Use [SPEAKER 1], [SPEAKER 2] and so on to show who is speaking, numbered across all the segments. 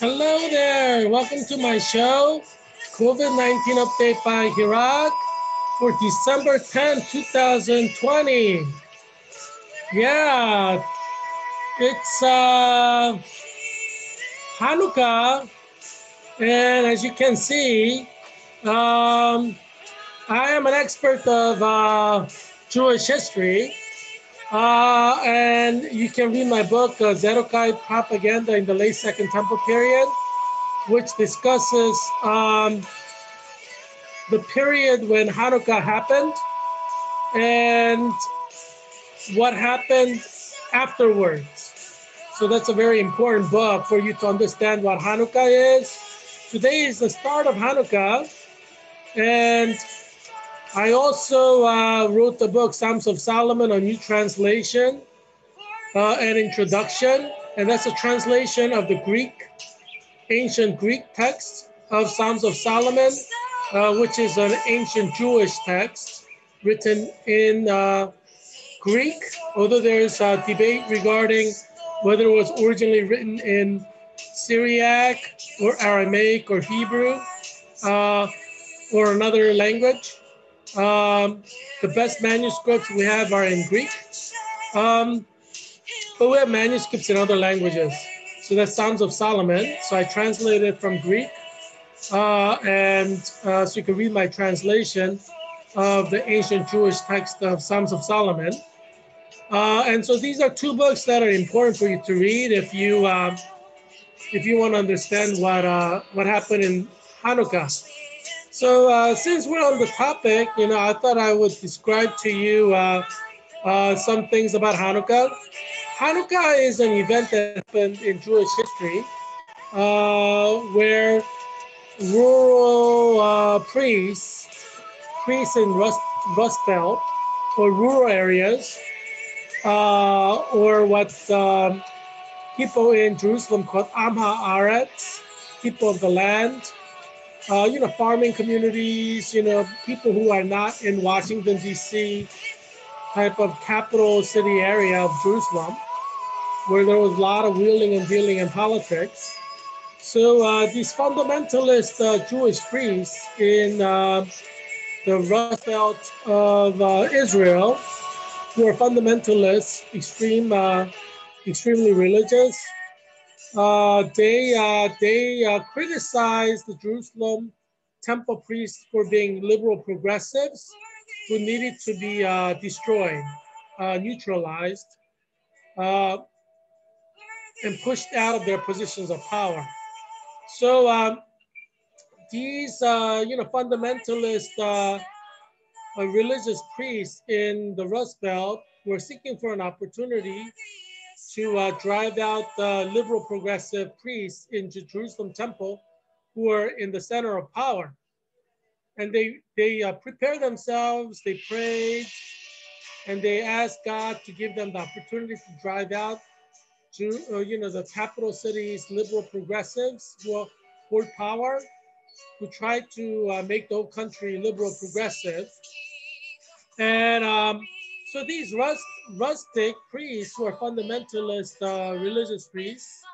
[SPEAKER 1] Hello there, welcome to my show, COVID-19 update by Heerak for December 10th, 2020. Yeah, it's Hanukkah, and as you can see, um, I am an expert of Jewish history, and you can read my book, Zedekiah Propaganda in the Late Second Temple Period, which discusses the period when Hanukkah happened and what happened afterwards. So that's a very important book for you to understand what Hanukkah is. Today is the start of Hanukkah, and I also wrote the book Psalms of Solomon, a new translation and introduction, and that's a translation of the ancient Greek text of Psalms of Solomon, which is an ancient Jewish text written in Greek, although there's a debate regarding whether it was originally written in Syriac or Aramaic or Hebrew or another language. The best manuscripts we have are in Greek, but we have manuscripts in other languages. So that's Psalms of Solomon. So I translated it from Greek, and so you can read my translation of the ancient Jewish text of Psalms of Solomon. And so these are two books that are important for you to read if you want to understand what happened in Hanukkah. So since we're on the topic, I thought I would describe to you some things about Hanukkah. Hanukkah is an event that happened in Jewish history where rural priests in Rust Belt or rural areas, or what people in Jerusalem called Am Haaretz, people of the land, farming communities, people who are not in Washington, D.C., type of capital city area of Jerusalem, where there was a lot of wheeling and dealing in politics. So these fundamentalist Jewish priests in the Rust Belt of Israel, who are fundamentalists, extremely religious, they criticized the Jerusalem temple priests for being liberal progressives who needed to be destroyed, neutralized, uh, and pushed out of their positions of power. So these, fundamentalist religious priests in the Rust Belt were seeking for an opportunity to drive out the liberal progressive priests in the Jerusalem temple who were in the center of power. And they prepared themselves, they prayed, and they asked God to give them the opportunity to drive out the capital city's liberal progressives who hold power, who tried to make the whole country liberal progressive. And so these rustic priests who are fundamentalist religious priests,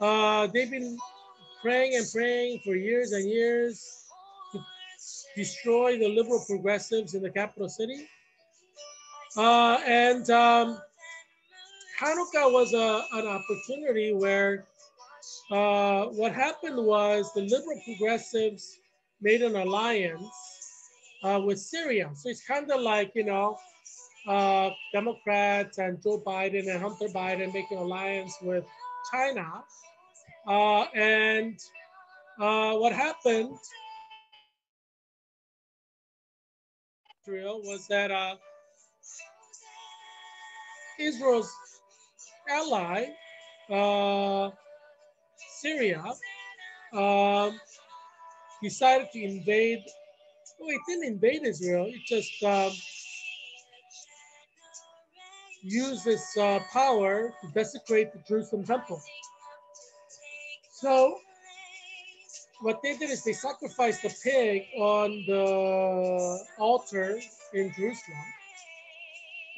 [SPEAKER 1] they've been praying and praying for years and years to destroy the liberal progressives in the capital city. And Hanukkah was an opportunity where what happened was the liberal progressives made an alliance with Syria. So it's kind of like, Democrats and Joe Biden and Hunter Biden making an alliance with China. And what happened Israel was that Israel's ally, Syria, um, decided to invade. Oh, it didn't invade Israel. It just used its power to desecrate the Jerusalem temple. So what they did is they sacrificed a pig on the altar in Jerusalem.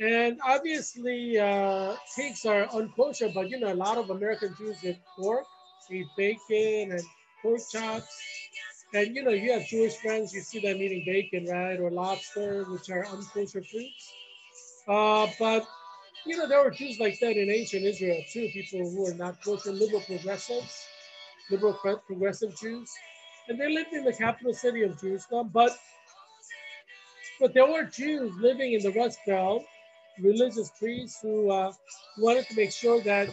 [SPEAKER 1] And obviously, pigs are unkosher, but a lot of American Jews eat pork. eat bacon and pork chops. And you have Jewish friends, you see them eating bacon, right? Or lobster, which are unkosher foods. But there were Jews like that in ancient Israel too, people who were not kosher, liberal progressive Jews. And they lived in the capital city of Jerusalem, but there were Jews living in the Rust Belt, religious priests who wanted to make sure that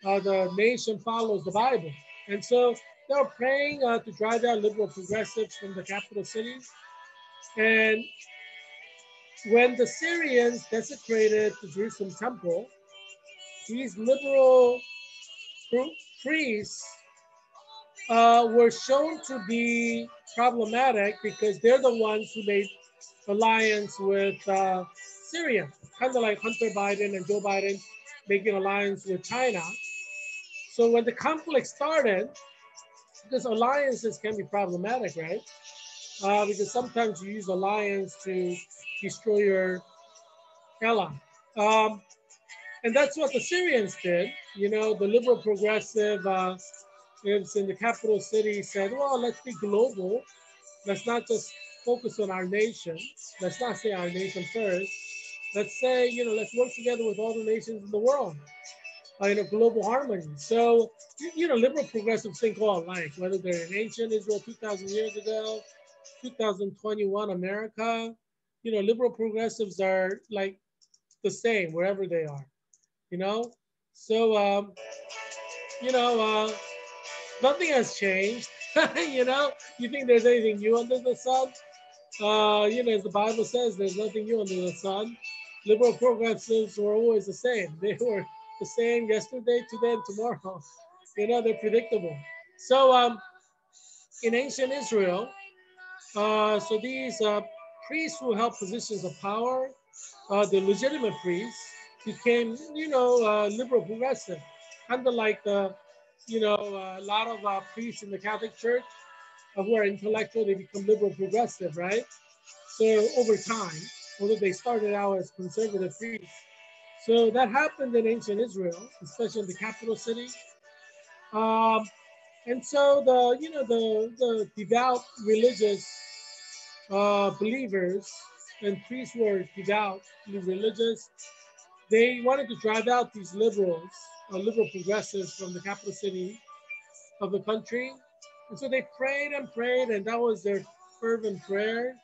[SPEAKER 1] the nation follows the Bible. And so they were praying to drive out liberal progressives from the capital city. And when the Syrians desecrated the Jerusalem temple, these liberal priests were shown to be problematic because they're the ones who made alliance with Syria, kind of like Hunter Biden and Joe Biden making alliance with China. So when the conflict started, because alliances can be problematic, right? Because sometimes you use alliance to destroy your ally. And that's what the Syrians did. The liberal progressive in the capital city said, well, let's be global. Let's not just focus on our nation. Let's not say our nation first. Let's say, let's work together with all the nations in the world in a global harmony. So, liberal progressives think all alike, whether they're in ancient Israel 2,000 years ago, 2021 America. Liberal progressives are like the same wherever they are, So, nothing has changed. You think there's anything new under the sun? As the Bible says, there's nothing new under the sun. Liberal progressives were always the same. They were the same yesterday, today, and tomorrow. They're predictable. So in ancient Israel, so these priests who held positions of power, the legitimate priests, became, liberal progressive, kind of like a lot of priests in the Catholic Church who are intellectual, they become liberal progressive, right? So over time, although they started out as conservative priests. So that happened in ancient Israel, especially in the capital city. And so the devout religious believers and priests were devoutly religious. They wanted to drive out these liberal progressives from the capital city of the country. And so they prayed and prayed, and that was their fervent prayer.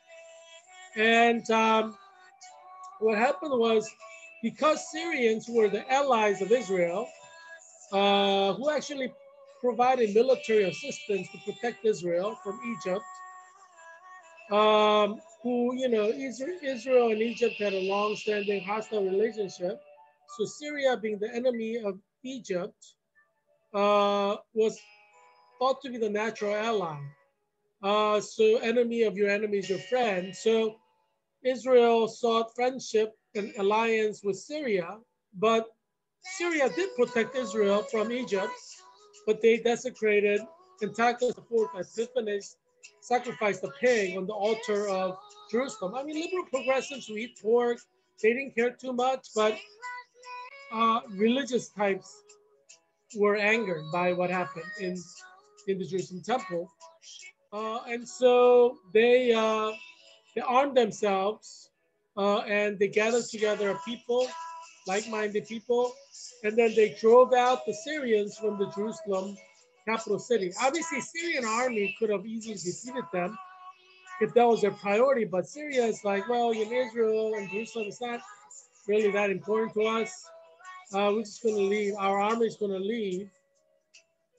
[SPEAKER 1] And what happened was, because Syrians, who were the allies of Israel, who actually provided military assistance to protect Israel from Egypt, Israel and Egypt had a long-standing hostile relationship. So Syria, being the enemy of Egypt, was thought to be the natural ally. So enemy of your enemy is your friend. So Israel sought friendship and alliance with Syria, but Syria did protect Israel from Egypt, but they desecrated Antiochus IV Epiphanes, sacrificed a pig on the altar of Jerusalem. I mean, liberal progressives who eat pork, they didn't care too much, but religious types were angered by what happened in the Jerusalem temple. And so they armed themselves and they gathered together a people, like-minded people, and then they drove out the Syrians from the Jerusalem capital city. Obviously, Syrian army could have easily defeated them if that was their priority, but Syria is like, well, in Israel and Jerusalem, it's not really that important to us. We're just going to leave. Our army is going to leave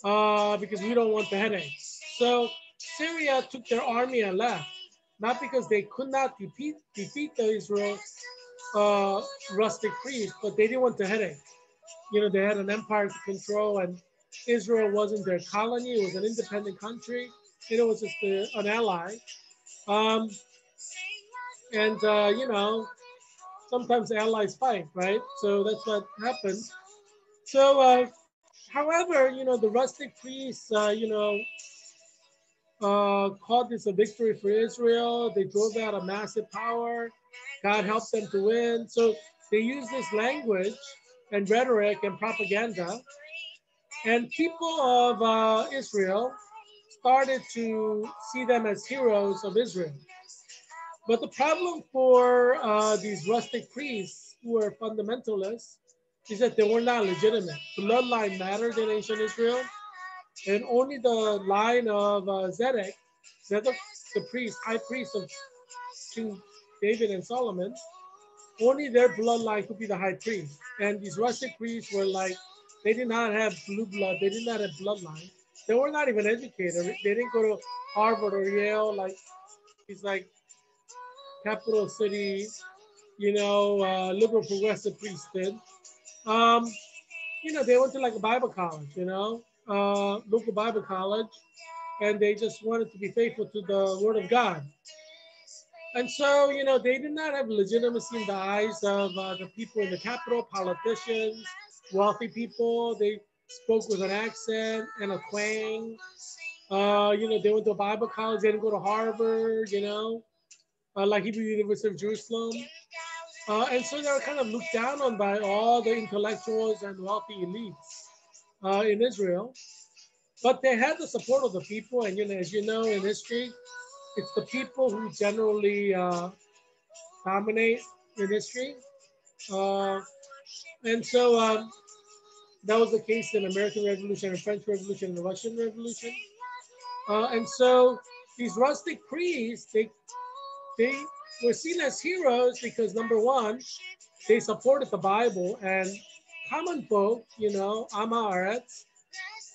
[SPEAKER 1] because we don't want the headache. So Syria took their army and left, not because they could not defeat the Israel rustic priests, but they didn't want the headache. They had an empire to control, and Israel wasn't their colony. It was an independent country. It was just an ally. Sometimes allies fight, right? So that's what happened. So, however, the rustic priests, called this a victory for Israel. They drove out a massive power. God helped them to win. So they used this language and rhetoric and propaganda. And people of Israel started to see them as heroes of Israel. But the problem for these rustic priests who were fundamentalists is that they were not legitimate. Bloodline mattered in ancient Israel, and only the line of Zedek, the priest, high priest of King David and Solomon, only their bloodline could be the high priest. And these rustic priests were like, they did not have blue blood, they did not have bloodline. They were not even educated. They didn't go to Harvard or Yale, like these like capital city, liberal progressive priests did. Um, they went to like a Bible college, local Bible college, and they just wanted to be faithful to the word of God. And so, they did not have legitimacy in the eyes of the people in the capital, politicians, wealthy people. They spoke with an accent and a twang. They went to a Bible college. They didn't go to Harvard, like Hebrew University of Jerusalem. And so they were kind of looked down on by all the intellectuals and wealthy elites in Israel. But they had the support of the people. And, as you know, in history, it's the people who generally dominate in history. And so that was the case in the American Revolution, the French Revolution, and the Russian Revolution. And so these rustic priests, they were seen as heroes because, number one, they supported the Bible, and common folk, Ama Aretz,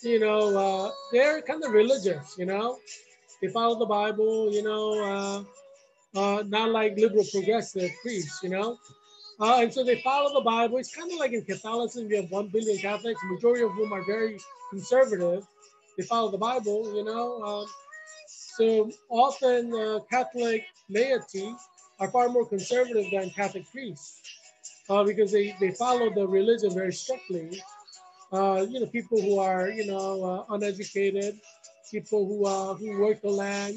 [SPEAKER 1] they're kind of religious, they follow the Bible, not like liberal progressive priests, and so they follow the Bible. It's kind of like in Catholicism, you have 1 billion Catholics, majority of whom are very conservative. They follow the Bible, so often Catholic laity are far more conservative than Catholic priests because they follow the religion very strictly. People who are, uneducated, people who work the land,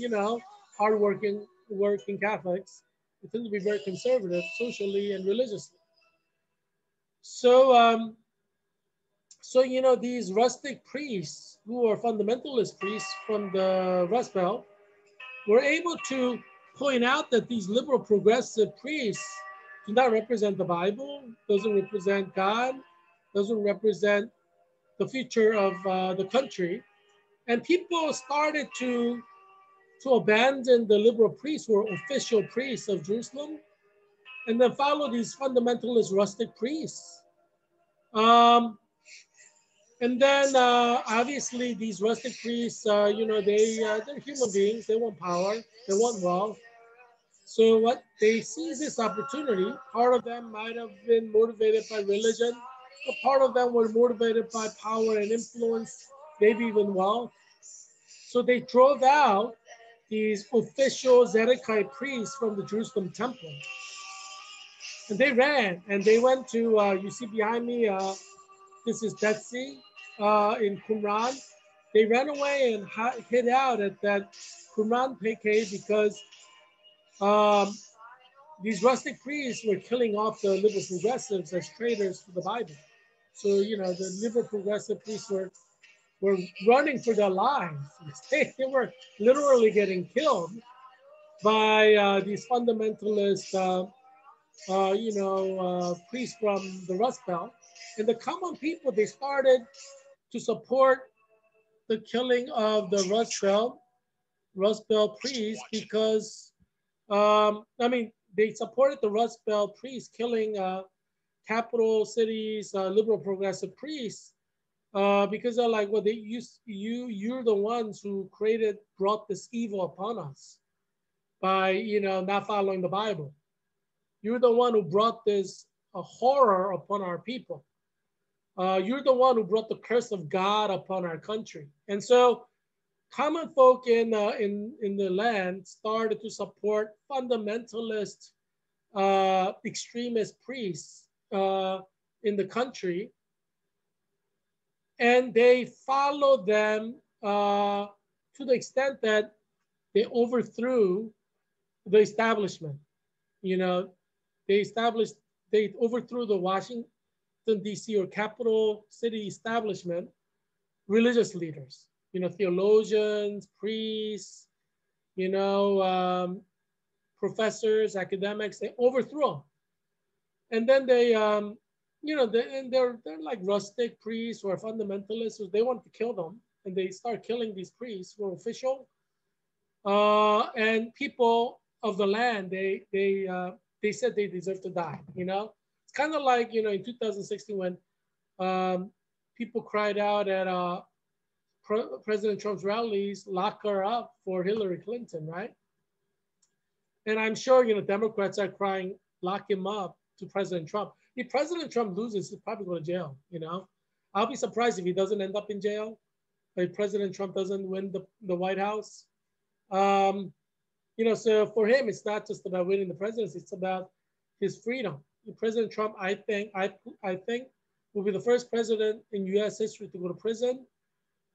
[SPEAKER 1] hardworking, working Catholics, they tend to be very conservative socially and religiously. So, these rustic priests who are fundamentalist priests from the Rust Belt were able to point out that these liberal progressive priests do not represent the Bible, doesn't represent God, doesn't represent the future of the country. And people started to abandon the liberal priests who were official priests of Jerusalem and then follow these fundamentalist rustic priests. And then obviously these rustic priests, they're human beings. They want power. They want wealth. So what they seize this opportunity. Part of them might have been motivated by religion, but part of them were motivated by power and influence, maybe even wealth. So they drove out these official Zedekiah priests from the Jerusalem temple. And they ran, and they went to, you see behind me, this is Betsy in Qumran. They ran away and hid out at that Qumran cave because these rustic priests were killing off the liberal progressives as traitors to the Bible. So, the liberal progressive priests were running for their lives. They were literally getting killed by these fundamentalist, priests from the Rust Belt. And the common people, they started to support the killing of the Rust Belt priests because, they supported the Rust Belt priests killing capital cities, liberal progressive priests, because they're like, well, you're the ones who brought this evil upon us by, not following the Bible. You're the one who brought this horror upon our people. You're the one who brought the curse of God upon our country. And so common folk in the land started to support fundamentalist, extremist priests in the country. And they followed them to the extent that they overthrew the establishment. They overthrew the Washington, D.C. or capital city establishment religious leaders, theologians, priests, professors, academics. They overthrew them, and then they, they're like rustic priests or fundamentalists. So they want to kill them, and they start killing these priests who are official, and people of the land. They said they deserve to die. It's kind of like in 2016 when people cried out at President Trump's rallies, lock her up for Hillary Clinton, right? And I'm sure, Democrats are crying, lock him up to President Trump. If President Trump loses, he'll probably go to jail, I'll be surprised if he doesn't end up in jail, if President Trump doesn't win the White House. So for him, it's not just about winning the presidency, it's about his freedom. President Trump, I think, will be the first president in US history to go to prison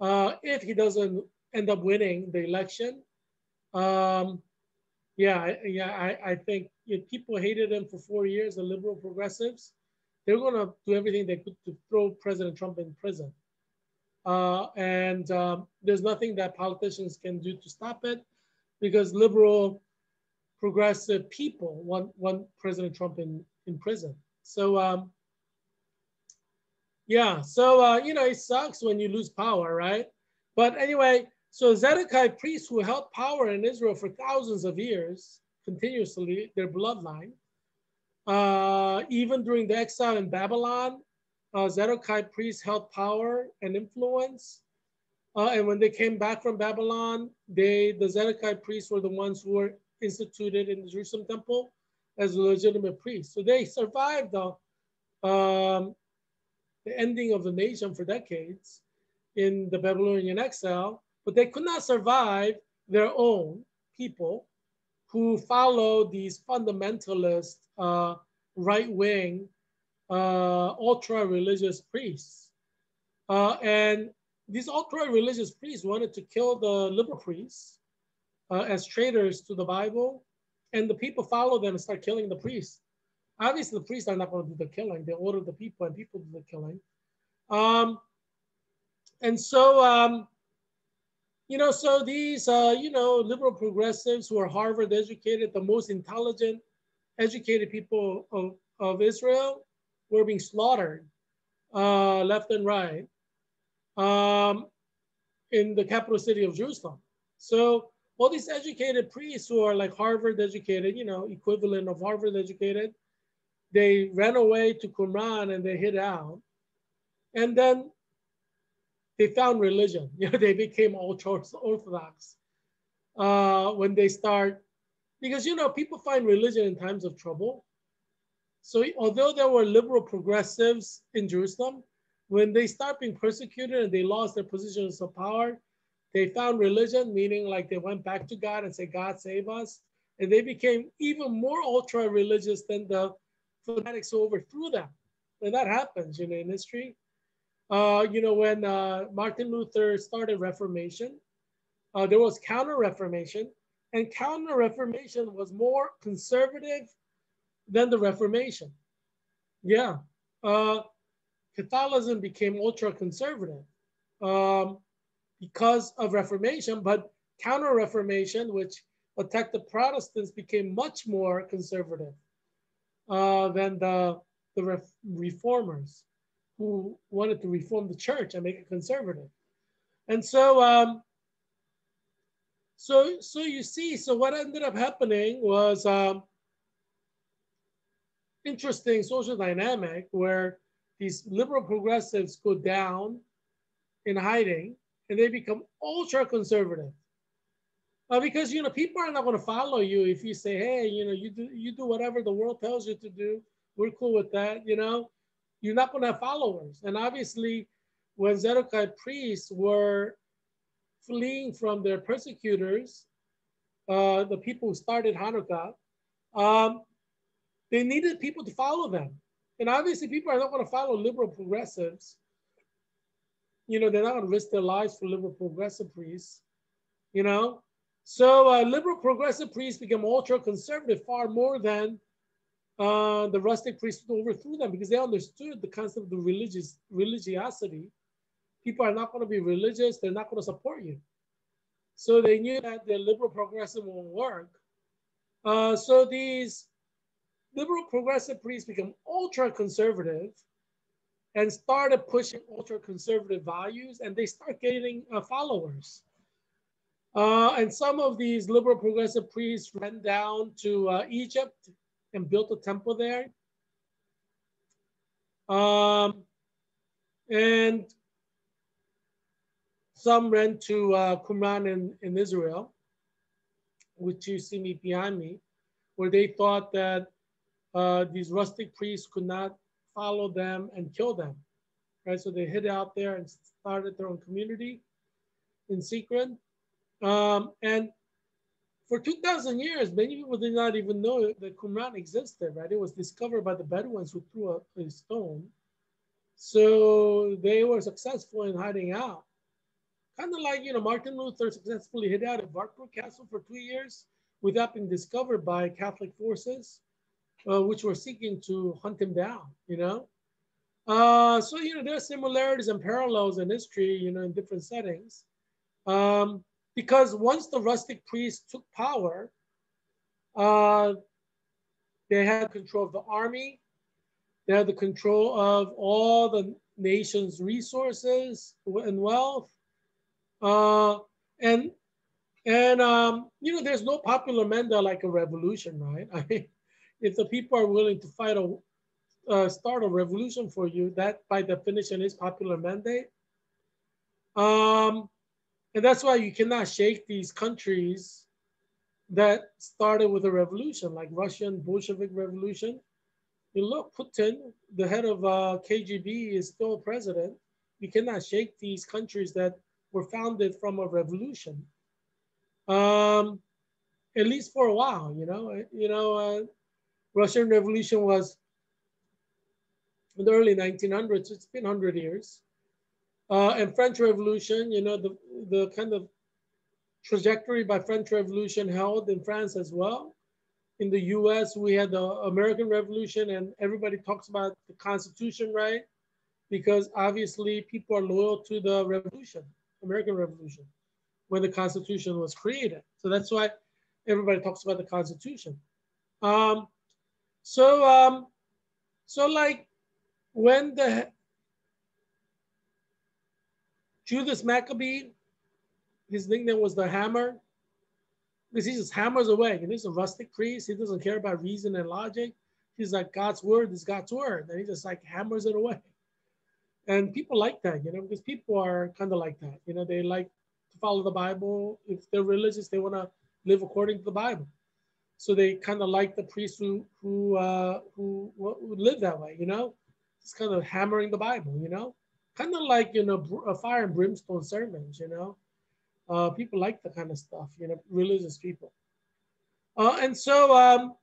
[SPEAKER 1] if he doesn't end up winning the election. I think if people hated him for 4 years, the liberal progressives, they're going to do everything they could to throw President Trump in prison. There's nothing that politicians can do to stop it, because liberal progressive people want President Trump in prison. So, it sucks when you lose power, right? But anyway, so Zedekiah priests who held power in Israel for thousands of years, continuously, their bloodline, even during the exile in Babylon, Zedekiah priests held power and influence. And when they came back from Babylon, the Zedekiah priests were the ones who were instituted in the Jerusalem temple as legitimate priests. So they survived the ending of the nation for decades in the Babylonian exile, but they could not survive their own people who follow these fundamentalist, right-wing, ultra-religious priests. And these ultra-religious priests wanted to kill the liberal priests as traitors to the Bible, and the people follow them and start killing the priests. Obviously, the priests are not going to do the killing. They order the people, and people do the killing. So these, liberal progressives who are Harvard educated, the most intelligent, educated people of Israel, were being slaughtered left and right in the capital city of Jerusalem. So all these educated priests who are like Harvard educated, equivalent of Harvard educated, they ran away to Qumran and they hid out. And then they found religion. They became ultra-Orthodox when they start, because, people find religion in times of trouble. So although there were liberal progressives in Jerusalem, when they start being persecuted and they lost their positions of power, they found religion, meaning like they went back to God and said, God save us. And they became even more ultra-religious than the fanatics who overthrew them. And that happens, in history. When Martin Luther started Reformation, there was Counter-Reformation, and Counter-Reformation was more conservative than the Reformation. Yeah. Catholicism became ultra-conservative because of Reformation, but Counter-Reformation, which attacked the Protestants, became much more conservative than the reformers who wanted to reform the church and make it conservative. And so, so you see, so what ended up happening was interesting social dynamic where these liberal progressives go down in hiding and they become ultra conservative. Because people are not going to follow you if you say, hey, you do whatever the world tells you to do. We're cool with that. You're not going to have followers. And obviously, when Zedekiah priests were fleeing from their persecutors, the people who started Hanukkah, they needed people to follow them. And obviously, people are not going to follow liberal progressives. They're not going to risk their lives for liberal progressive priests. So liberal progressive priests became ultra conservative far more than the rustic priests who overthrew them, because they understood the concept of religiosity People are not going to be religious. They're not going to support you. So they knew that the liberal progressive won't work. So these liberal progressive priests become ultra conservative and started pushing ultra conservative values, and they start getting followers. And some of these liberal progressive priests ran down to Egypt and built a temple there. And some ran to Qumran in Israel, which you see me behind me, where they thought that these rustic priests could not follow them and kill them, right? So they hid out there and started their own community in secret. And for 2,000 years, many people did not even know that Qumran existed, right? It was discovered by the Bedouins who threw a stone. So they were successful in hiding out. Kind of like, Martin Luther successfully hid out at Wartburg Castle for 2 years without being discovered by Catholic forces, which were seeking to hunt him down, So, there are similarities and parallels in history, in different settings. Because once the rustic priests took power, they had control of the army. They had the control of all the nation's resources and wealth. And there's no popular mandate like a revolution, right? I mean, if the people are willing to start a revolution for you, that by definition is popular mandate. And that's why you cannot shake these countries that started with a revolution, like Russian Bolshevik Revolution. You look, Putin, the head of KGB, is still president. You cannot shake these countries that were founded from a revolution. At least for a while, Russian Revolution was in the early 1900s. It's been 100 years. And French Revolution, the kind of trajectory by French Revolution held in France as well. In the US, we had the American Revolution, and everybody talks about the Constitution, right? Because obviously people are loyal to the revolution, American Revolution, when the Constitution was created. So that's why everybody talks about the Constitution. So like when the Judas Maccabee, his nickname was the Hammer, because he just hammers away. And he's a rustic priest. He doesn't care about reason and logic. He's like, God's word is God's word. And he just like hammers it away. And people like that, because people are kind of like that. They like to follow the Bible. If they're religious, they want to live according to the Bible. So they kind of like the priests who live that way, just kind of hammering the Bible, kind of like, a fire and brimstone sermons, people like that kind of stuff, religious people. And so,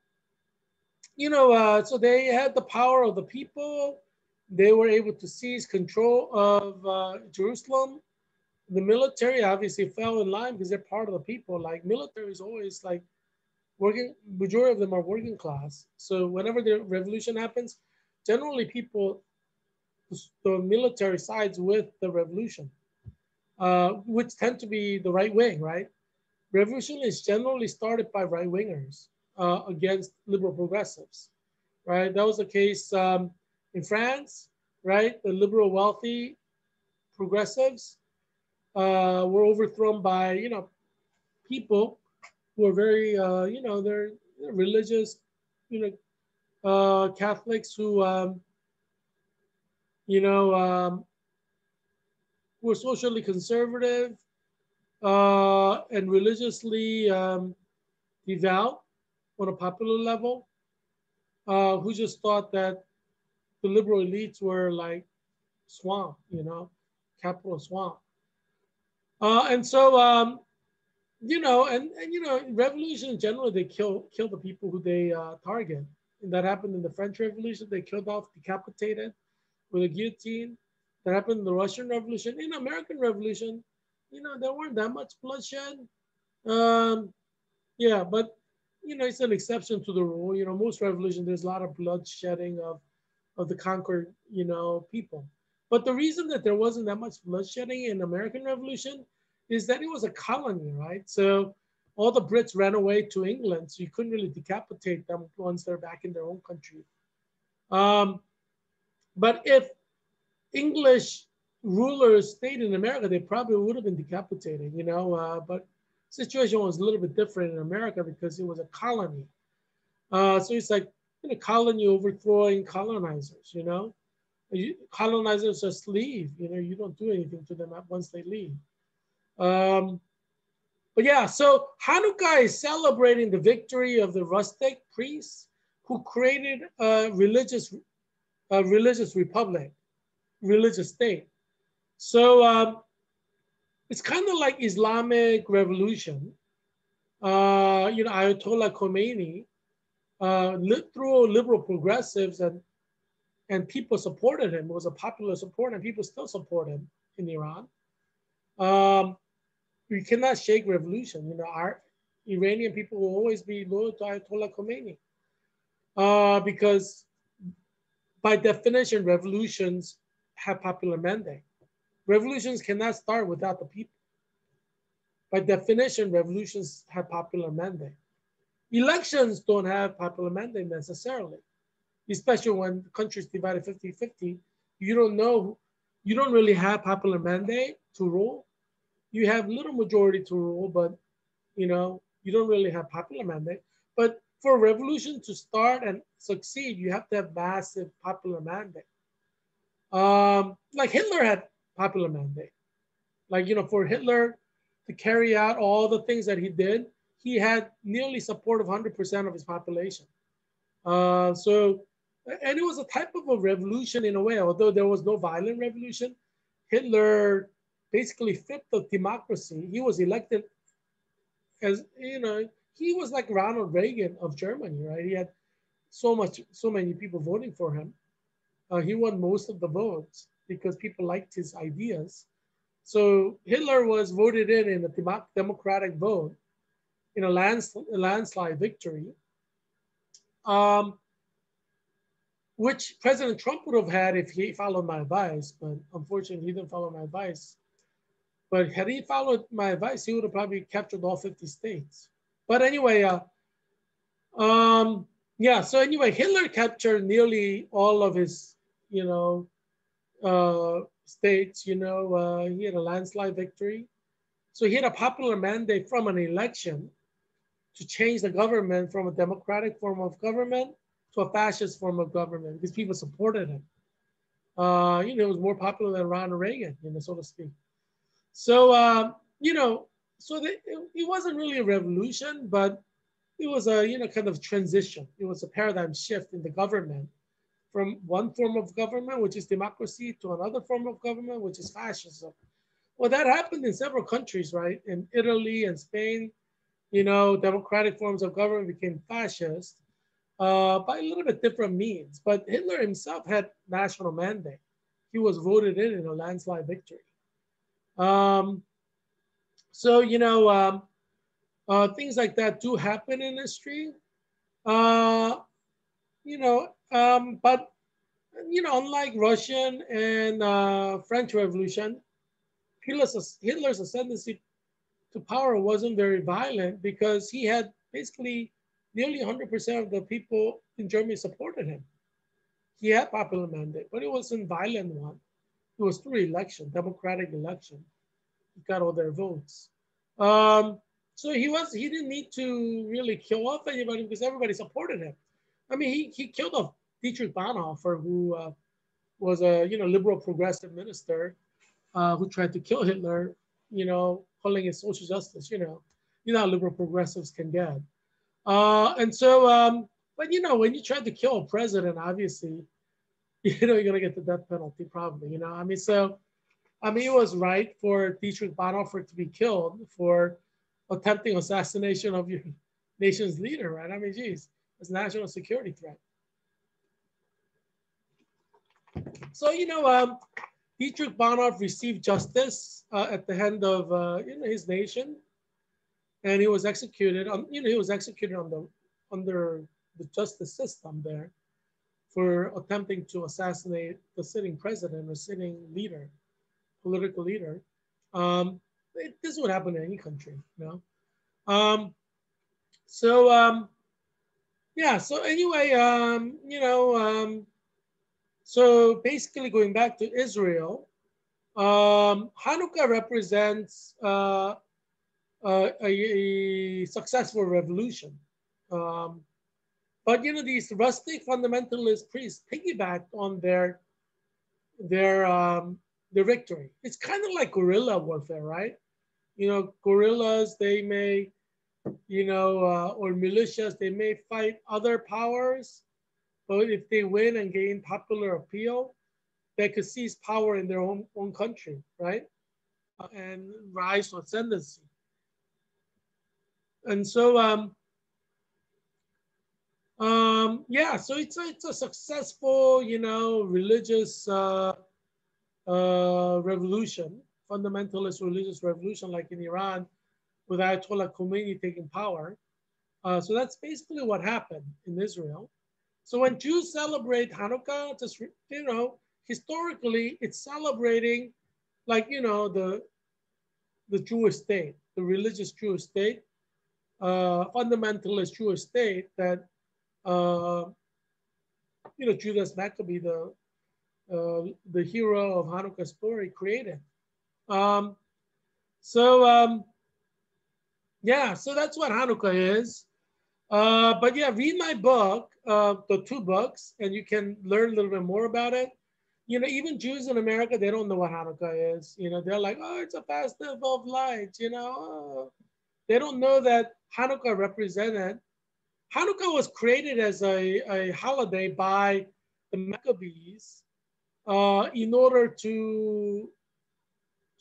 [SPEAKER 1] so they had the power of the people. They were able to seize control of Jerusalem. The military obviously fell in line because they're part of the people. Like military is always like majority of them are working class. So whenever the revolution happens, generally people, the military sides with the revolution, which tend to be the right wing, right? Revolution is generally started by right wingers against liberal progressives, right? That was the case in France, right? The liberal wealthy progressives were overthrown by, people who are very, they're religious, Catholics who, who are socially conservative and religiously devout on a popular level, who just thought that the liberal elites were like swamp, capital swamp. And so, revolution in general, they kill the people who they target. And that happened in the French Revolution. They killed off, decapitated with a guillotine. That happened in the Russian Revolution. In American Revolution, there weren't that much bloodshed. Yeah, but it's an exception to the rule. Most revolutions, there's a lot of bloodshedding of the conquered, people. But the reason that there wasn't that much bloodshedding in the American Revolution is that it was a colony, right? So all the Brits ran away to England, so you couldn't really decapitate them once they're back in their own country. But if English rulers stayed in America, they probably would have been decapitated, you know. But situation was a little bit different in America because it was a colony. So it's like in a colony overthrowing colonizers, you know. Colonizers just leave, you know, you don't do anything to them once they leave. But yeah, so Hanukkah is celebrating the victory of the rustic priests who created a religious republic, religious state. So it's kind of like Islamic revolution. You know, Ayatollah Khomeini, through liberal progressives and people supported him. It was a popular support, and people still support him in Iran. We cannot shake revolution. You know, our Iranian people will always be loyal to Ayatollah Khomeini because by definition, revolutions have popular mandate. Revolutions cannot start without the people. By definition, revolutions have popular mandate. Elections don't have popular mandate necessarily, especially when the country is divided 50-50. You don't really have popular mandate to rule. You have little majority to rule, but you know, you don't really have popular mandate. But for a revolution to start and succeed, you have to have massive popular mandate. Like Hitler had popular mandate. Like, you know, for Hitler to carry out all the things that he did, he had nearly support of 100% of his population. And it was a type of a revolution in a way, although there was no violent revolution. Hitler basically flipped the democracy. He was elected as, you know, he was like Ronald Reagan of Germany, right? He had so many people voting for him. He won most of the votes because people liked his ideas. So Hitler was voted in a democratic vote in a landslide victory, which President Trump would have had if he followed my advice, but unfortunately he didn't follow my advice. But had he followed my advice, he would have probably captured all 50 states. But anyway, yeah, so anyway, Hitler captured nearly all of his, you know, states, you know, he had a landslide victory. So he had a popular mandate from an election to change the government from a democratic form of government to a fascist form of government because people supported him. You know, it was more popular than Ronald Reagan, you know, so to speak. So, you know, it wasn't really a revolution, but it was a, you know, kind of transition. It was a paradigm shift in the government from one form of government, which is democracy, to another form of government, which is fascism. Well, that happened in several countries, right? In Italy and Spain, you know, democratic forms of government became fascist by a little bit different means. But Hitler himself had national mandate. He was voted in a landslide victory. So, you know, things like that do happen in history. You know, but, you know, unlike Russian and French Revolution, Hitler's ascendancy to power wasn't very violent because he had basically nearly 100% of the people in Germany supported him. He had popular mandate, but it wasn't a violent one. It was through election, democratic election. He got all their votes. So he didn't need to really kill off anybody because everybody supported him. I mean, he killed off Dietrich Bonhoeffer, who was a, you know, liberal progressive minister who tried to kill Hitler, you know, calling it social justice, you know how liberal progressives can get. But you know, when you try to kill a president, obviously, you know, you're gonna get the death penalty probably, you know. I mean, it was right for Dietrich Bonhoeffer to be killed for attempting assassination of your nation's leader, right? I mean, geez, it's a national security threat. So, you know, Dietrich Bonhoeffer received justice at the hand of you know, his nation, and he was executed. You know, he was executed under the justice system there. for attempting to assassinate the sitting president or sitting leader, political leader. This would happen in any country, you know. So yeah. So anyway, so basically going back to Israel, Hanukkah represents a successful revolution. But these rustic fundamentalist priests piggybacked on their victory. It's kind of like guerrilla warfare, right? Guerrillas, they may, or militias, they may fight other powers, but if they win and gain popular appeal, they could seize power in their own country, right? And rise to ascendancy. And so, yeah, so it's a successful, religious revolution, fundamentalist religious revolution, like in Iran, with Ayatollah Khomeini taking power. So that's basically what happened in Israel. So when Jews celebrate Hanukkah, just historically, it's celebrating, like the Jewish state, the religious Jewish state, fundamentalist Jewish state that Judas Maccabee, the hero of Hanukkah's story, created. Yeah, so that's what Hanukkah is. But yeah, read my book, the 2 books, and you can learn a little bit more about it. Even Jews in America, they don't know what Hanukkah is. They're like, oh, it's a festival of lights. They don't know that Hanukkah was created as a holiday by the Maccabees in order to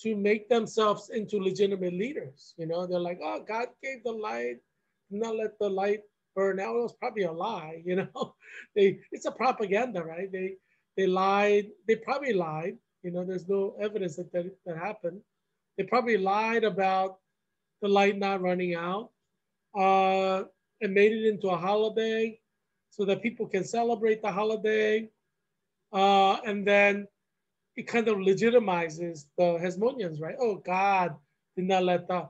[SPEAKER 1] make themselves into legitimate leaders. They're like, oh, God gave the light, not let the light burn out. It was probably a lie. It's a propaganda, right? They lied. They probably lied. There's no evidence that happened. They probably lied about the light not running out, and made it into a holiday so that people can celebrate the holiday. And then it kind of legitimizes the Hasmoneans, right? Oh, God did not let the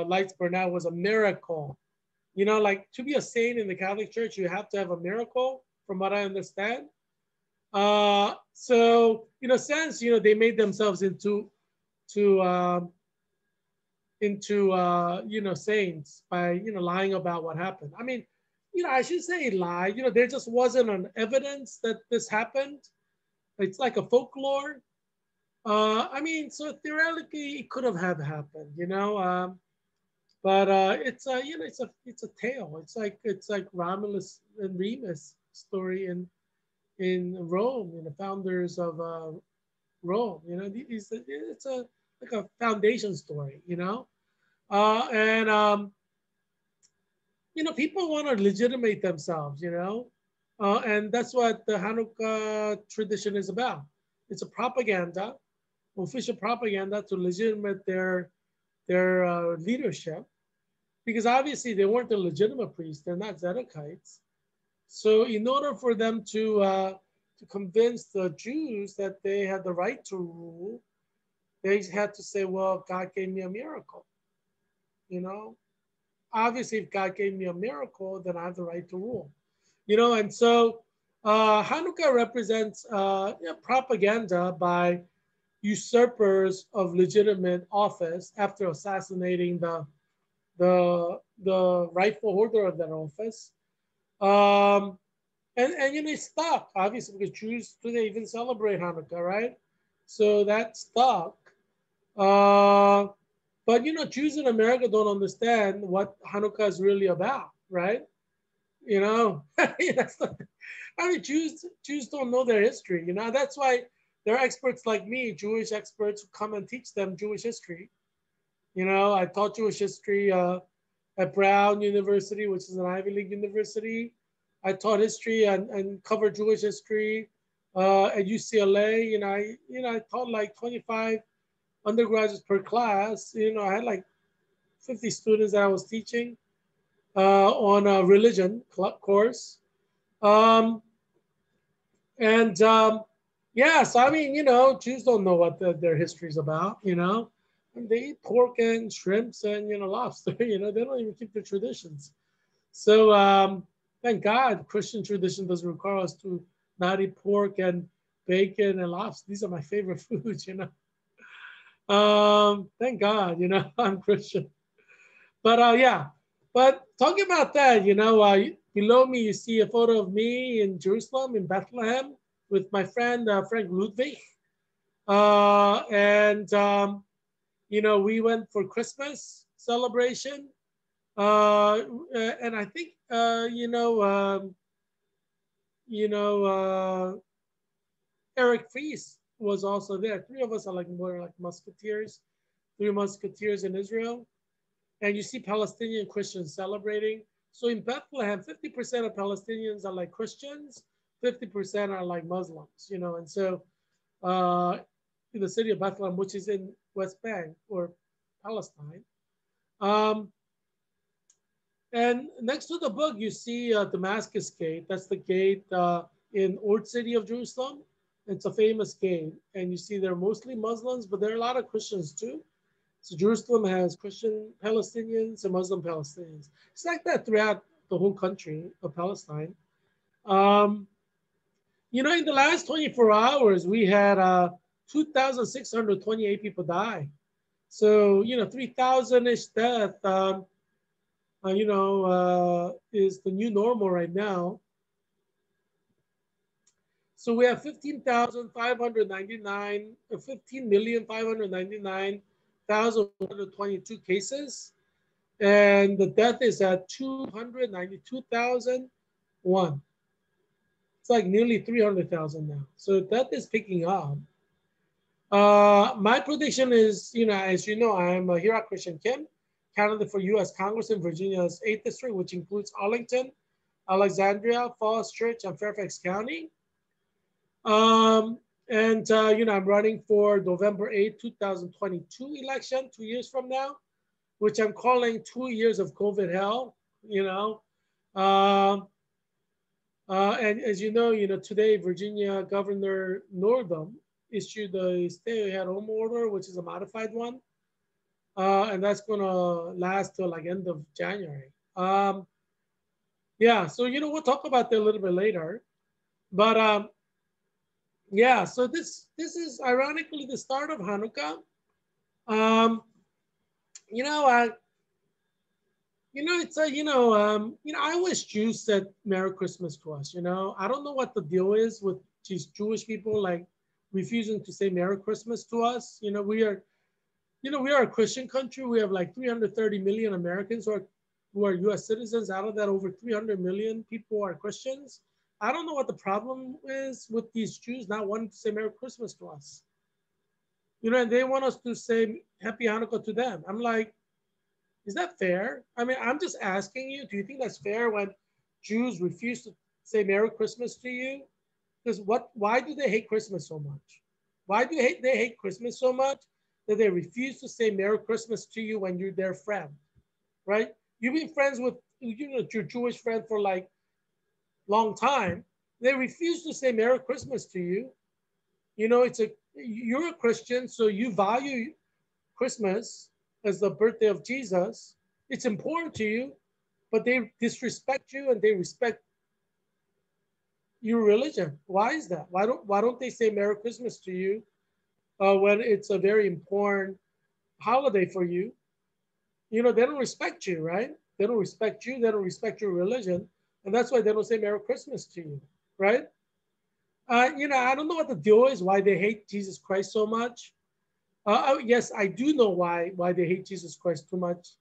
[SPEAKER 1] lights burn out. It was a miracle. Like to be a saint in the Catholic Church, you have to have a miracle, from what I understand. So in a sense, they made themselves into saints by lying about what happened. I mean, I should say lie. There just wasn't an evidence that this happened. It's like a folklore. I mean, so theoretically, it could have happened. But it's a it's a tale. It's like Romulus and Remus story in Rome, the founders of Rome. It's like a foundation story. And people want to legitimate themselves. And that's what the Hanukkah tradition is about. It's a propaganda, official propaganda to legitimate their leadership, because obviously they weren't the legitimate priests. They're not Zedekites. So in order for them to convince the Jews that they had the right to rule, they had to say, well, God gave me a miracle. Obviously, if God gave me a miracle, then I have the right to rule. And so Hanukkah represents propaganda by usurpers of legitimate office after assassinating the rightful holder of that office. And it's stuck, obviously, because Jews today even celebrate Hanukkah, right? So that stuck. But Jews in America don't understand what Hanukkah is really about, right? That's not, I mean, Jews don't know their history. That's why there are experts like me, Jewish experts, who come and teach them Jewish history. I taught Jewish history at Brown University, which is an Ivy League university. I taught history and covered Jewish history at UCLA. I taught like 25 undergraduates per class. I had like 50 students that I was teaching on a religion course. And yes, I mean, Jews don't know what their history is about, And they eat pork and shrimps and, lobster, they don't even keep their traditions. So thank God Christian tradition doesn't require us to not eat pork and bacon and lobster. These are my favorite foods, Thank God, I'm Christian. But yeah, but talking about that, below me you see a photo of me in Jerusalem, in Bethlehem, with my friend Frank Ludwig. And we went for Christmas celebration. And I think you know, Eric Fries was also there. Three of us are like more like musketeers, three musketeers in Israel. And you see Palestinian Christians celebrating. So in Bethlehem, 50% of Palestinians are like Christians, 50% are like Muslims, And so in the city of Bethlehem, which is in West Bank or Palestine. And next to the book, you see Damascus Gate. That's the gate in Old City of Jerusalem. It's a famous gate. And you see they're mostly Muslims, but there are a lot of Christians too. So Jerusalem has Christian Palestinians and Muslim Palestinians. It's like that throughout the whole country of Palestine. In the last 24 hours, we had 2,628 people die. So, 3,000-ish death, is the new normal right now. So we have 15,599,122 cases. And the death is at 292,001. It's like nearly 300,000 now. So death is picking up. My prediction is, as you know, I am a Heerak Christian Kim, candidate for U.S. Congress in Virginia's 8th District, which includes Arlington, Alexandria, Falls Church, and Fairfax County. I'm running for November 8, 2022 election, 2 years from now, which I'm calling 2 years of COVID hell, And as you know, today, Virginia Governor Northam issued a stay-at-home order, which is a modified one. And that's going to last till like end of January. Yeah, so, we'll talk about that a little bit later. But yeah, so this is ironically the start of Hanukkah. I wish Jews said Merry Christmas to us. I don't know what the deal is with these Jewish people like refusing to say Merry Christmas to us. We are a Christian country. We have like 330 million Americans who are U.S. citizens. Out of that, over 300 million people are Christians. I don't know what the problem is with these Jews not wanting to say Merry Christmas to us. And they want us to say Happy Hanukkah to them. I'm like, is that fair? I mean, I'm just asking you, do you think that's fair when Jews refuse to say Merry Christmas to you? Because why do they hate Christmas so much? Why do they hate Christmas so much that they refuse to say Merry Christmas to you when you're their friend, right? You've been friends with your Jewish friend for like long time. They refuse to say Merry Christmas to you. You're a Christian, so you value Christmas as the birthday of Jesus. It's important to you, but they disrespect you and they respect your religion. Why is that? Why don't they say Merry Christmas to you when it's a very important holiday for you? They don't respect you, right? They don't respect you. They don't respect your religion, and that's why they don't say Merry Christmas to you, right? I don't know what the deal is. Why they hate Jesus Christ so much? Yes, I do know why they hate Jesus Christ too much.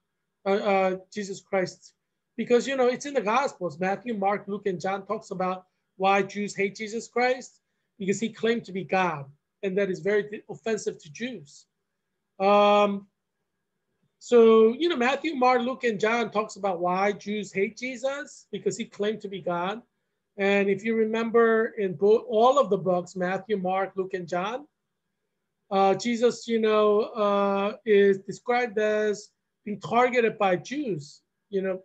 [SPEAKER 1] Jesus Christ, because it's in the Gospels. Matthew, Mark, Luke, and John talks about why Jews hate Jesus Christ, because he claimed to be God, and that is very offensive to Jews. So Matthew, Mark, Luke, and John talks about why Jews hate Jesus, because he claimed to be God. And if you remember in all of the books, Matthew, Mark, Luke, and John, Jesus, is described as being targeted by Jews,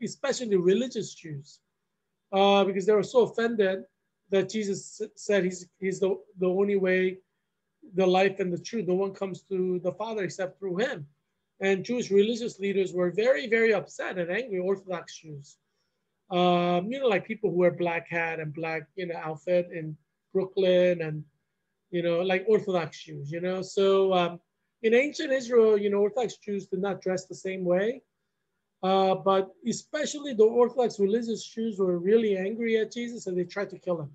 [SPEAKER 1] especially religious Jews, because they were so offended that Jesus said he's the only way, the life, and the truth. No one comes to the Father except through him. And Jewish religious leaders were very, very upset and angry, Orthodox Jews. Like people who wear black hat and black, outfit in Brooklyn, and, like Orthodox Jews, So in ancient Israel, Orthodox Jews did not dress the same way. But especially the Orthodox religious Jews were really angry at Jesus, and they tried to kill him.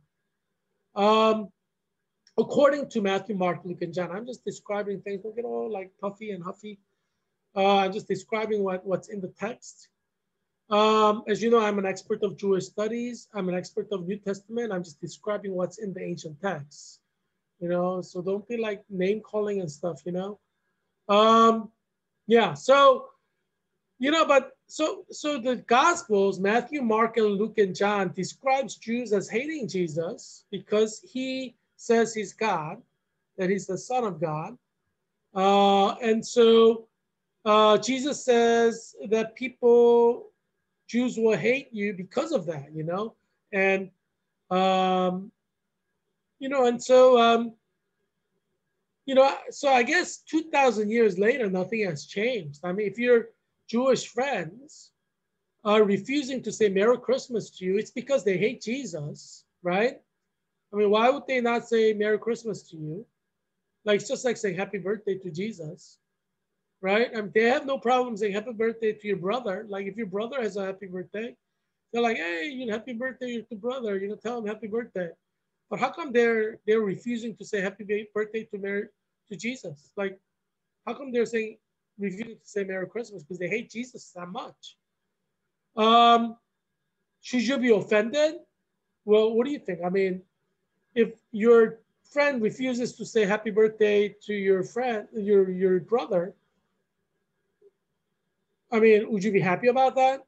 [SPEAKER 1] According to Matthew, Mark, Luke, and John, I'm just describing things. Don't get all like puffy and huffy. I'm just describing what's in the text. As you know, I'm an expert of Jewish studies. I'm an expert of New Testament. I'm just describing what's in the ancient texts. So don't be like name calling and stuff. Yeah. So. But so the Gospels, Matthew, Mark, and Luke, and John, describes Jews as hating Jesus because he says he's God, that he's the Son of God. And so Jesus says that Jews will hate you because of that, And, so I guess 2,000 years later, nothing has changed. I mean, if you're Jewish friends are refusing to say Merry Christmas to you, it's because they hate Jesus, right? I mean, why would they not say Merry Christmas to you? Like, it's just like saying Happy Birthday to Jesus, right? I mean, they have no problem saying Happy Birthday to your brother. Like, if your brother has a happy birthday, they're like, hey, Happy Birthday to brother, tell him Happy Birthday. But how come they're refusing to say Happy Birthday to Jesus? Like, how come they're refusing to say Merry Christmas? Because they hate Jesus that much. Should you be offended? Well, what do you think? I mean, if your friend refuses to say Happy Birthday to your friend, your brother, I mean, would you be happy about that?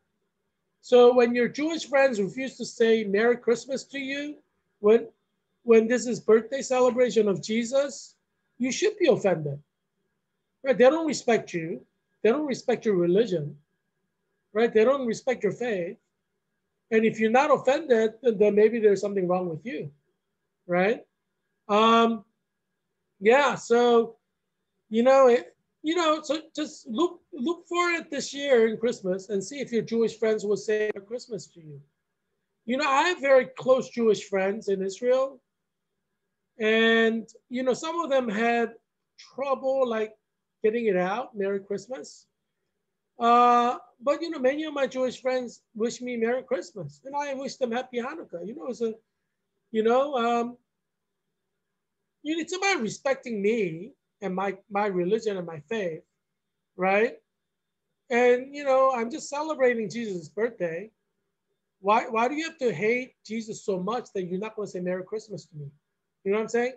[SPEAKER 1] So when your Jewish friends refuse to say Merry Christmas to you, when this is birthday celebration of Jesus, you should be offended. Right? They don't respect you. They don't respect your religion. Right? They don't respect your faith. And if you're not offended, then maybe there's something wrong with you. Right? Yeah. So, so just look for it this year in Christmas and see if your Jewish friends will say Merry Christmas to you. I have very close Jewish friends in Israel. And, some of them had trouble like getting it out, Merry Christmas. But, many of my Jewish friends wish me Merry Christmas. And I wish them Happy Hanukkah. It's about respecting me and my religion and my faith, right? And, I'm just celebrating Jesus' birthday. Why do you have to hate Jesus so much that you're not going to say Merry Christmas to me? You know what I'm saying?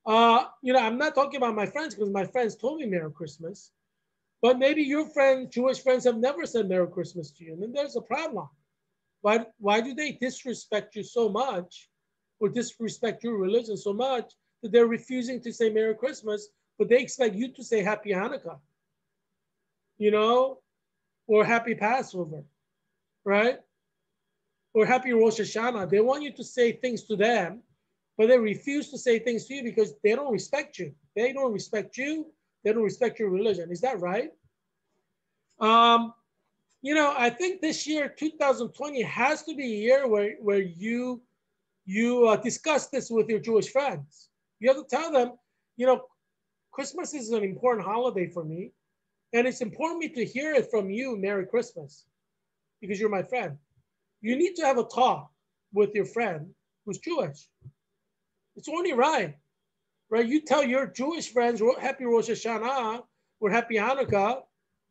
[SPEAKER 1] I'm not talking about my friends because my friends told me Merry Christmas. But maybe your Jewish friends have never said Merry Christmas to you. And then there's a problem. Why do they disrespect you so much or disrespect your religion so much that they're refusing to say Merry Christmas, but they expect you to say Happy Hanukkah, or Happy Passover, right? Or Happy Rosh Hashanah. They want you to say things to them, but they refuse to say things to you because they don't respect you. They don't respect you. They don't respect your religion. Is that right? I think this year, 2020, has to be a year where you discuss this with your Jewish friends. You have to tell them, Christmas is an important holiday for me, and it's important for me to hear it from you, Merry Christmas, because you're my friend. You need to have a talk with your friend who's Jewish. It's only right? You tell your Jewish friends Happy Rosh Hashanah or Happy Hanukkah.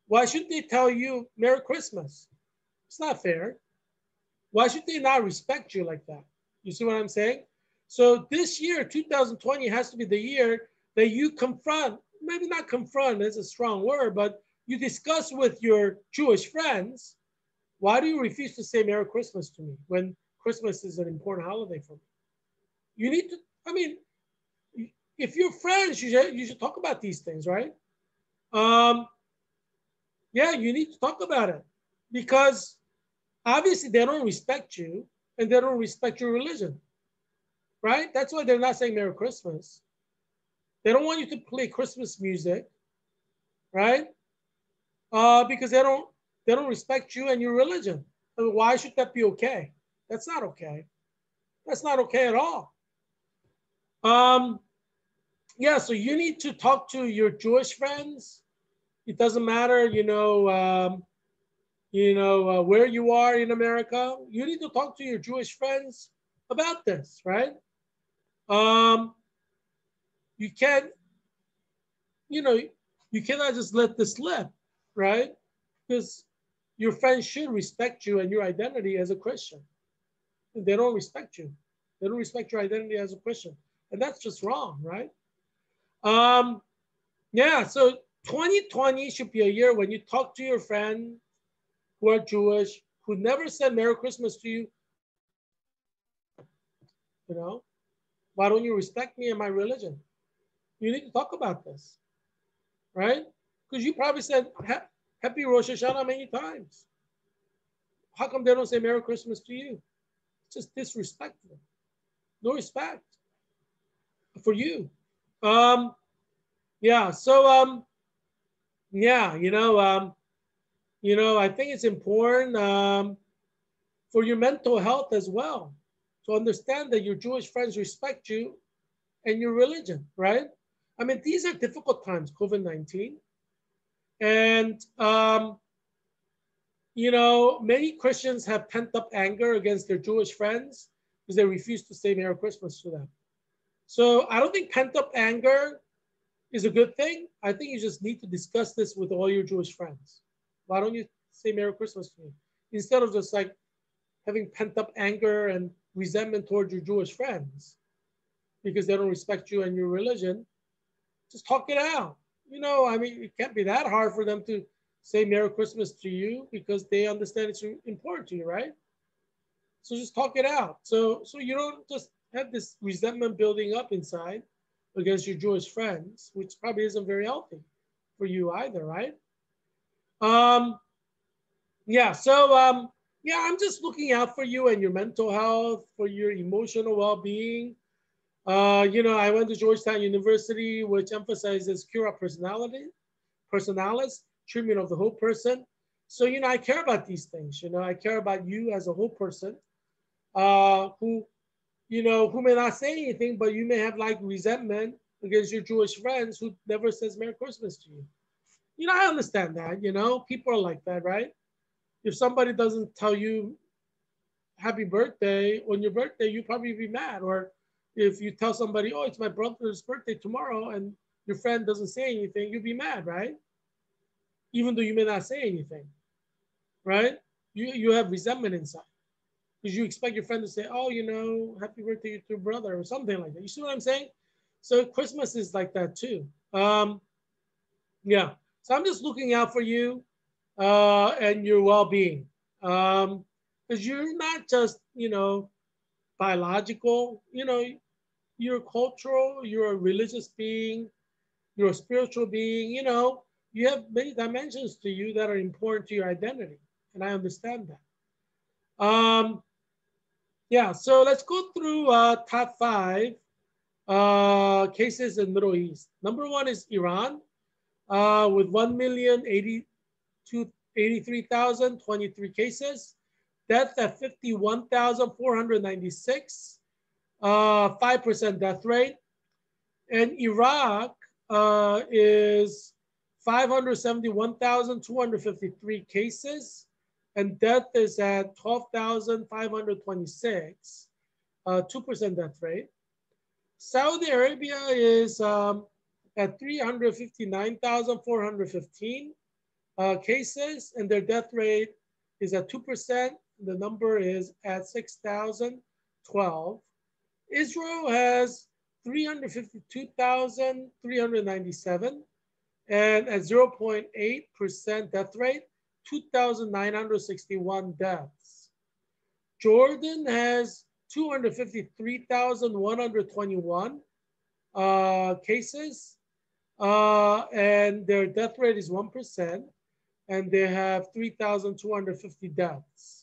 [SPEAKER 1] Why shouldn't they tell you Merry Christmas? It's not fair. Why should they not respect you like that? You see what I'm saying? So this year, 2020, has to be the year that you confront, maybe not confront, that's a strong word, but you discuss with your Jewish friends, why do you refuse to say Merry Christmas to me when Christmas is an important holiday for me? You need to, if you're friends, you should talk about these things, right? Yeah, you need to talk about it because obviously they don't respect you and they don't respect your religion. right? That's why they're not saying Merry Christmas. They don't want you to play Christmas music, right? Because they don't respect you and your religion. I mean, why should that be okay? That's not okay. That's not okay at all. Yeah, so you need to talk to your Jewish friends. It doesn't matter, where you are in America. You need to talk to your Jewish friends about this, right? You can't, you know, you cannot just let this slip, right? Because your friends should respect you and your identity as a Christian. They don't respect you. They don't respect your identity as a Christian, and that's just wrong, right? Um, yeah. So 2020 should be a year when you talk to your friends who are Jewish, who never said Merry Christmas to you. You know, why don't you respect me and my religion? You need to talk about this, right? Because you probably said Happy Rosh Hashanah many times. How come they don't say Merry Christmas to you? It's just disrespectful. No respect for you. Yeah. So yeah, I think it's important for your mental health as well to understand that your Jewish friends respect you and your religion, right? I mean, these are difficult times, COVID-19. And, many Christians have pent up anger against their Jewish friends because they refuse to say Merry Christmas to them. So I don't think pent up anger is a good thing. I think you just need to discuss this with all your Jewish friends. Why don't you say Merry Christmas to me? Instead of just like having pent up anger and resentment towards your Jewish friends because they don't respect you and your religion, just talk it out. I mean, it can't be that hard for them to say Merry Christmas to you because they understand it's important to you, right? So just talk it out. So you don't just have this resentment building up inside against your Jewish friends, which probably isn't very healthy for you either, right? Yeah, so I'm just looking out for you and your mental health, for your emotional well-being. I went to Georgetown University, which emphasizes cura personalis, treatment of the whole person. So, I care about these things. I care about you as a whole person who may not say anything, but you may have like resentment against your Jewish friends who never says Merry Christmas to you. I understand that, people are like that, right? If somebody doesn't tell you happy birthday on your birthday, you probably be mad. Or if you tell somebody, oh, it's my brother's birthday tomorrow, and your friend doesn't say anything, you'd be mad, right? Even though you may not say anything, right? You have resentment inside because you expect your friend to say, oh, happy birthday to your brother or something like that. You see what I'm saying? So Christmas is like that too. Yeah. So I'm just looking out for you and your well-being. Because you're not just, biological, you're cultural, you're a religious being, you're a spiritual being, you have many dimensions to you that are important to your identity. And I understand that. Yeah, so let's go through top 5 cases in Middle East. Number 1 is Iran with 1,083,023 cases. Death at 51,496, 5% death rate. And Iraq is 571,253 cases, and death is at 12,526, 2% death rate. Saudi Arabia is at 359,415 cases, and their death rate is at 2%. The number is at 6,012. Israel has 352,397, and at 0.8% death rate, 2,961 deaths. Jordan has 253,121 cases, and their death rate is 1%, and they have 3,250 deaths.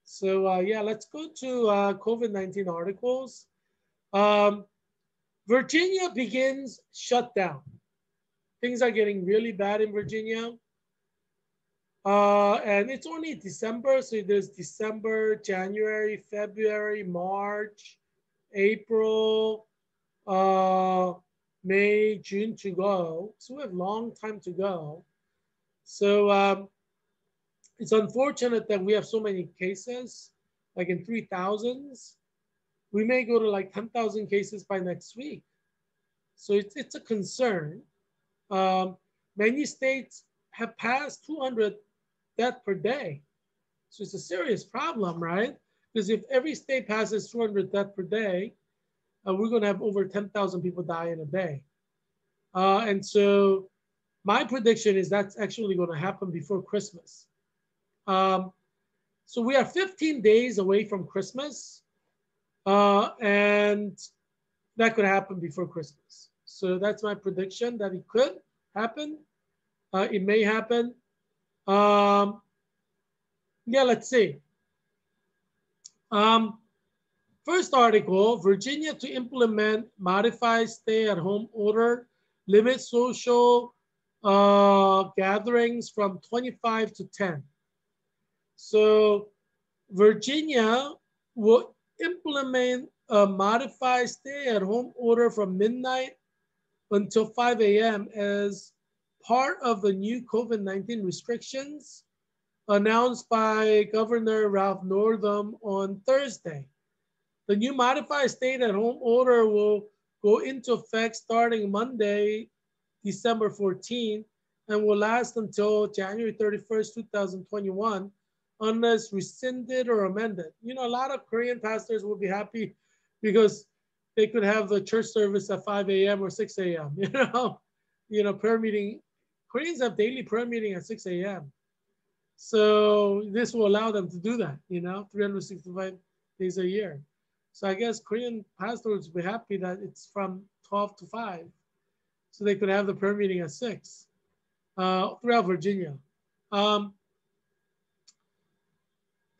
[SPEAKER 1] So yeah, let's go to COVID-19 articles. Virginia begins shutdown. Things are getting really bad in Virginia. And it's only December, so there's December, January, February, March, April, May, June to go. So we have a long time to go. So it's unfortunate that we have so many cases, like in 3,000s. We may go to like 10,000 cases by next week. So it's a concern. Many states have passed 200 deaths per day. So it's a serious problem, right? Because if every state passes 200 deaths per day, we're going to have over 10,000 people die in a day. And so my prediction is that's actually going to happen before Christmas. So we are 15 days away from Christmas, and that could happen before Christmas. So that's my prediction that it could happen. It may happen. Yeah, let's see. First article, Virginia to implement modified stay-at-home order, limit social gatherings from 25 to 10. So Virginia will implement a modified stay-at-home order from midnight until 5 a.m. as part of the new COVID-19 restrictions announced by Governor Ralph Northam on Thursday. The new modified stay-at-home order will go into effect starting Monday, December 14, and will last until January 31st, 2021, unless rescinded or amended. You know, a lot of Korean pastors will be happy because they could have the church service at 5 a.m. or 6 a.m. Prayer meeting. Koreans have daily prayer meeting at 6 a.m. So this will allow them to do that, 365 days a year. So I guess Korean pastors will be happy that it's from 12 to 5. So they could have the prayer meeting at 6 throughout Virginia.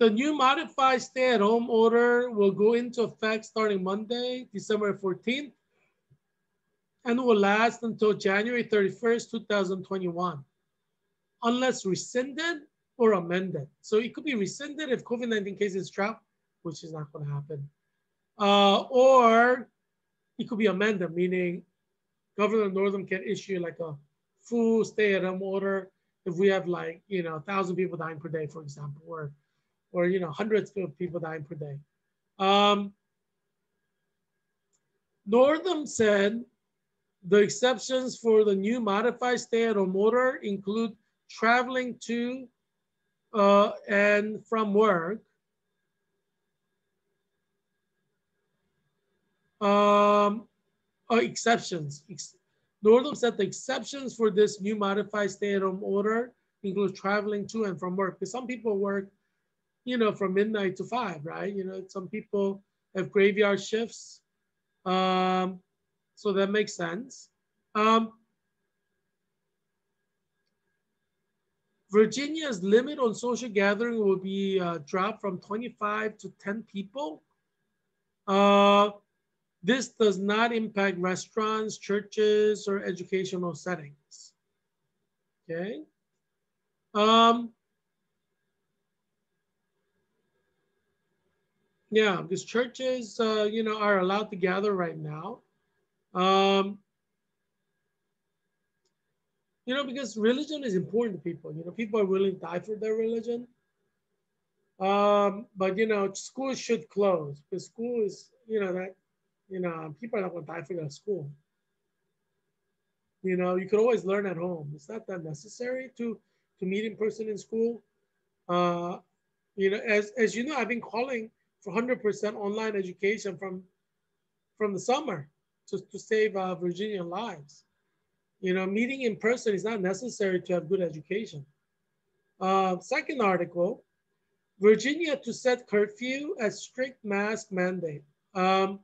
[SPEAKER 1] The new modified stay-at-home order will go into effect starting Monday, December 14th, and will last until January 31st, 2021, unless rescinded or amended. So it could be rescinded if COVID-19 cases drop, which is not going to happen. Or it could be amended, meaning Governor Northam can issue like a full stay-at-home order if we have 1,000 people dying per day, for example, or hundreds of people dying per day. Northam said the exceptions for the new modified stay-at-home order include traveling to and from work, exceptions. Northam said the exceptions for this new modified stay-at-home order include traveling to and from work. Because some people work, from midnight to 5, right? Some people have graveyard shifts. So that makes sense. Virginia's limit on social gathering will be dropped from 25 to 10 people. This does not impact restaurants, churches, or educational settings. Okay. Yeah, because churches, are allowed to gather right now. Because religion is important to people. People are willing to die for their religion. But schools should close because school is, people are not going to die for their school. You could always learn at home. It's not that necessary to meet in person in school. As you know, I've been calling for 100% online education from the summer to save Virginian lives. Meeting in person is not necessary to have good education. Second article, Virginia to set curfew as strict mask mandate. The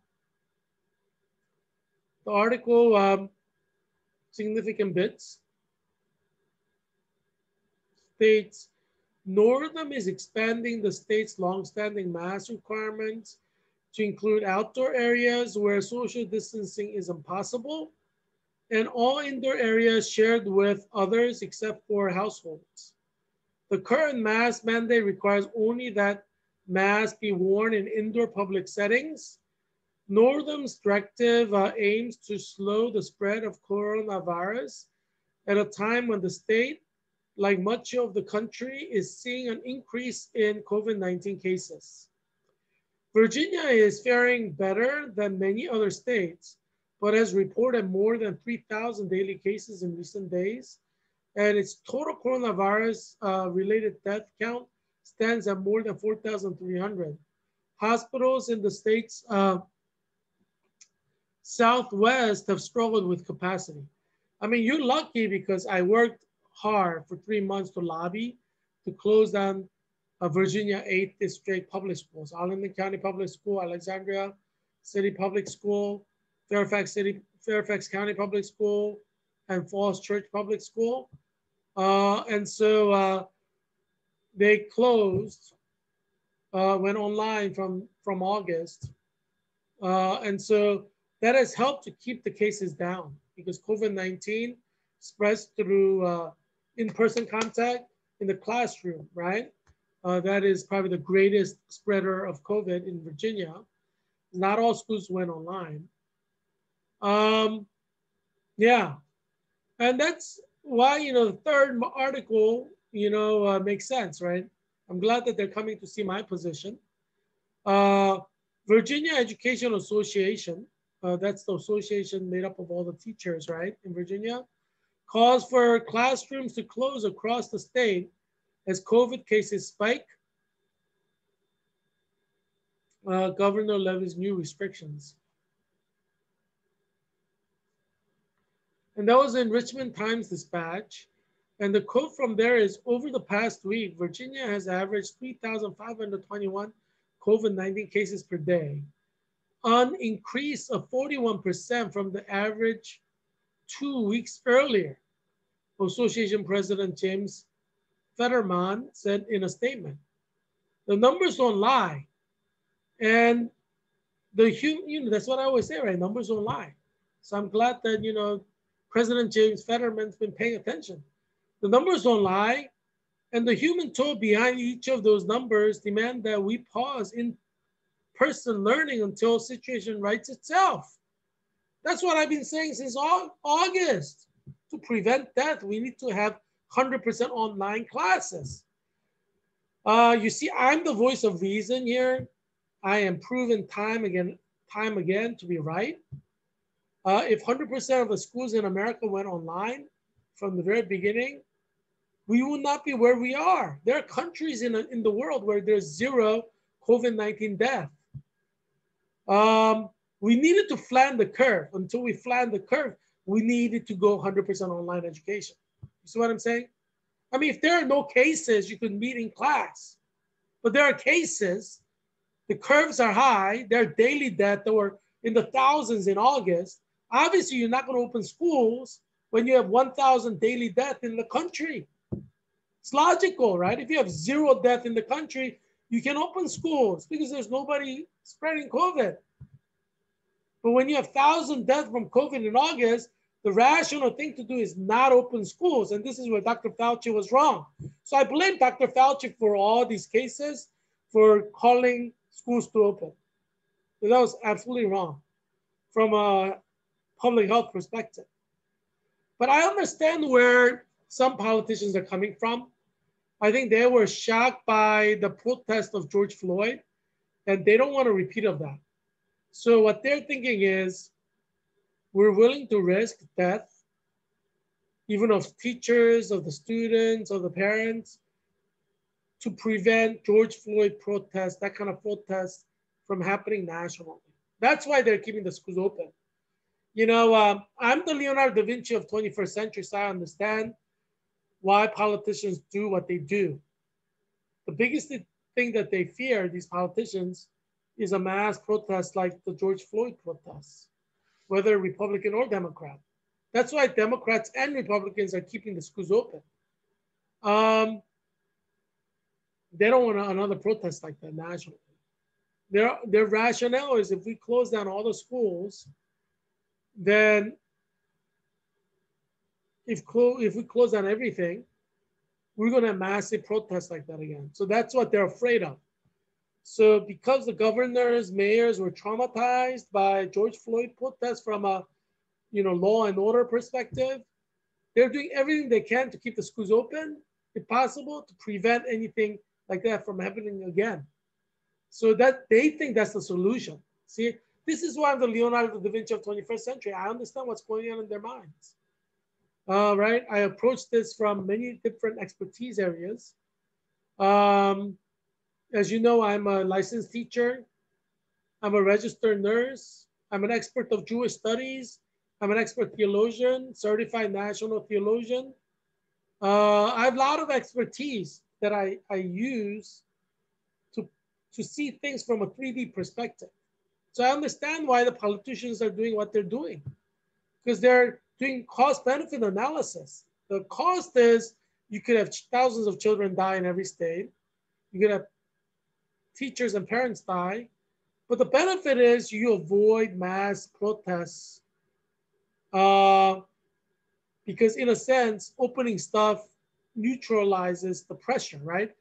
[SPEAKER 1] article, significant bits, states Northam is expanding the state's longstanding mask requirements to include outdoor areas where social distancing is impossible, and all indoor areas shared with others except for households. The current mask mandate requires only that masks be worn in indoor public settings. Northam's directive aims to slow the spread of coronavirus at a time when the state, like much of the country, is seeing an increase in COVID-19 cases. Virginia is faring better than many other states, but has reported more than 3,000 daily cases in recent days, and its total coronavirus related death count stands at more than 4,300. Hospitals in the state's Southwest have struggled with capacity. I mean, you're lucky because I worked hard for 3 months to lobby to close down Virginia 8th District Public Schools, Arlington County Public School, Alexandria City Public School, Fairfax County Public School, and Falls Church Public School. And so they closed, went online from August. And so that has helped to keep the cases down because COVID-19 spreads through in-person contact in the classroom, right? That is probably the greatest spreader of COVID in Virginia. Not all schools went online. Yeah, and that's why, the third article, makes sense, right? I'm glad that they're coming to see my position. Virginia Education Association, that's the association made up of all the teachers, right, in Virginia, calls for classrooms to close across the state as COVID cases spike. Governor levies new restrictions. And that was in Richmond Times Dispatch. And the quote from there is, over the past week, Virginia has averaged 3,521 COVID-19 cases per day, an increase of 41% from the average 2 weeks earlier. Association President James Fetterman said in a statement. The numbers don't lie. And that's what I always say, right? Numbers don't lie. So I'm glad that, President James Fetterman's been paying attention. The numbers don't lie. And the human toll behind each of those numbers demand that we pause in-person learning until the situation rights itself. That's what I've been saying since August. To prevent that, we need to have 100% online classes. You see, I'm the voice of reason here. I am proven time again to be right. If 100% of the schools in America went online from the very beginning, we would not be where we are. There are countries in the world where there's zero COVID-19 death. We needed to flatten the curve. Until we flatten the curve, we needed to go 100% online education. You see what I'm saying? I mean, if there are no cases, you could meet in class. But there are cases, the curves are high, there are daily deaths that were in the thousands in August. Obviously, you're not going to open schools when you have 1,000 daily deaths in the country. It's logical, right? If you have zero death in the country, you can open schools because there's nobody spreading COVID. But when you have 1,000 deaths from COVID in August, the rational thing to do is not open schools. And this is where Dr. Fauci was wrong. So I blame Dr. Fauci for all these cases for calling schools to open. So that was absolutely wrong from a public health perspective. But I understand where some politicians are coming from. I think they were shocked by the protest of George Floyd, and they don't want a repeat of that. So what they're thinking is, we're willing to risk death, even of teachers, of the students, of the parents, to prevent George Floyd protests, that kind of protest from happening nationally. That's why they're keeping the schools open. I'm the Leonardo da Vinci of 21st century, so I understand why politicians do what they do. The biggest thing that they fear, these politicians, is a mass protest like the George Floyd protests, whether Republican or Democrat. That's why Democrats and Republicans are keeping the schools open. They don't want another protest like that nationally. Their rationale is if we close down all the schools, then if we close down everything, we're going to have massive protests like that again. So that's what they're afraid of. So because the governors, mayors were traumatized by George Floyd protests from a law and order perspective, they're doing everything they can to keep the schools open, if possible, to prevent anything like that from happening again. So that they think that's the solution. See, this is why I'm the Leonardo da Vinci of 21st century. I understand what's going on in their minds. Right? I approach this from many different expertise areas. As you know, I'm a licensed teacher. I'm a registered nurse. I'm an expert of Jewish studies. I'm an expert theologian, certified national theologian. I have a lot of expertise that I use to see things from a 3D perspective. So I understand why the politicians are doing what they're doing, because they're doing cost-benefit analysis. The cost is you could have thousands of children die in every state. You could have teachers and parents die. But the benefit is you avoid mass protests because in a sense, opening stuff neutralizes the pressure, right?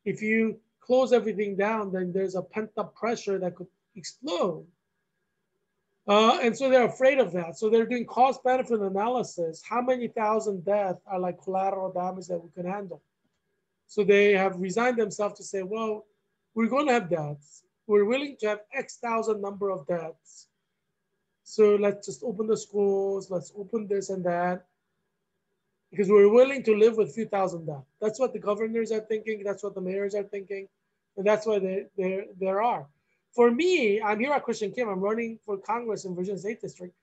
[SPEAKER 1] If you close everything down, then there's a pent-up pressure that could explode. And so they're afraid of that. So they're doing cost-benefit analysis. How many thousand deaths are like collateral damage that we can handle? So they have resigned themselves to say, well, we're going to have deaths. We're willing to have X thousand number of deaths. So let's just open the schools. Let's open this and that. Because we're willing to live with a few thousand deaths. That's what the governors are thinking. That's what the mayors are thinking. And that's why there are. For me, I'm Heerak Christian Kim. I'm running for Congress in Virginia's 8th District.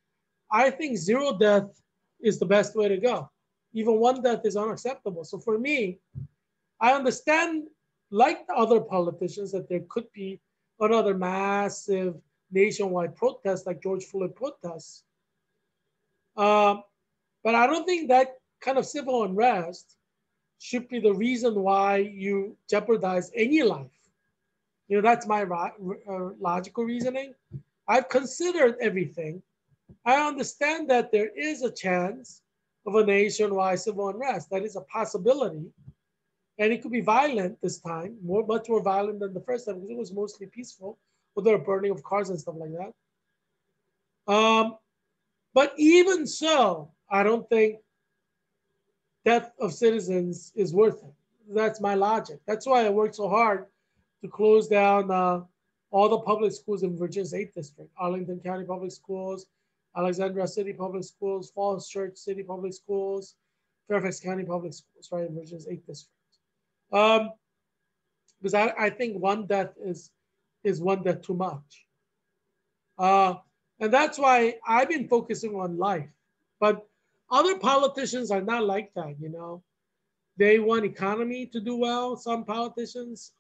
[SPEAKER 1] I think 0 death is the best way to go. Even 1 death is unacceptable. So for me, I understand, like the other politicians, that there could be another massive nationwide protest like George Floyd protests. But I don't think that kind of civil unrest should be the reason why you jeopardize any life. That's my logical reasoning. I've considered everything. I understand that there is a chance of a nationwide civil unrest. That is a possibility. And it could be violent this time, much more violent than the first time, because it was mostly peaceful, with the burning of cars and stuff like that. But even so, I don't think death of citizens is worth it. That's my logic. That's why I worked so hard to close down all the public schools in Virginia's 8th District: Arlington County Public Schools, Alexandria City Public Schools, Falls Church City Public Schools, Fairfax County Public Schools, right, in Virginia's 8th District. Because I think 1 death is 1 death too much. And that's why I've been focusing on life. But other politicians are not like that, They want economy to do well. Some politicians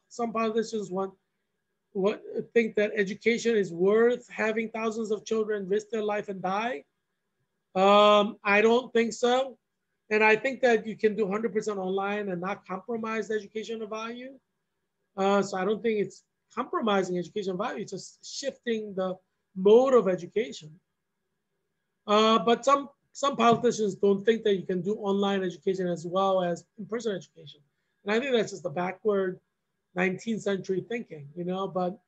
[SPEAKER 1] think that education is worth having thousands of children risk their life and die. I don't think so. And I think that you can do 100% online and not compromise educational value. So I don't think it's compromising educational value. It's just shifting the mode of education. But some politicians don't think that you can do online education as well as in-person education. And I think that's just the backward 19th century thinking, But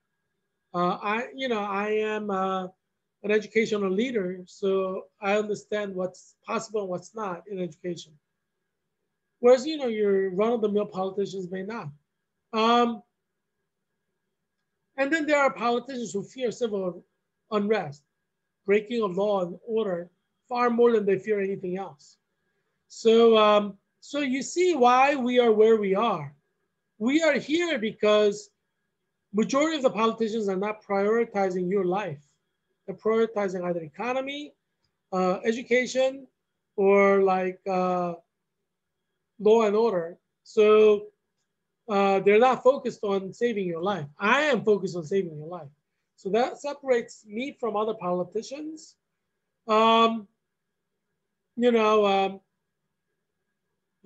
[SPEAKER 1] I am an educational leader, so I understand what's possible and what's not in education. Whereas, your run-of-the-mill politicians may not. And then there are politicians who fear civil unrest, breaking of law and order, far more than they fear anything else. So, so you see why we are where we are. We are here because majority of the politicians are not prioritizing your life. They're prioritizing either economy, education, or like law and order. So they're not focused on saving your life. I am focused on saving your life. So that separates me from other politicians. But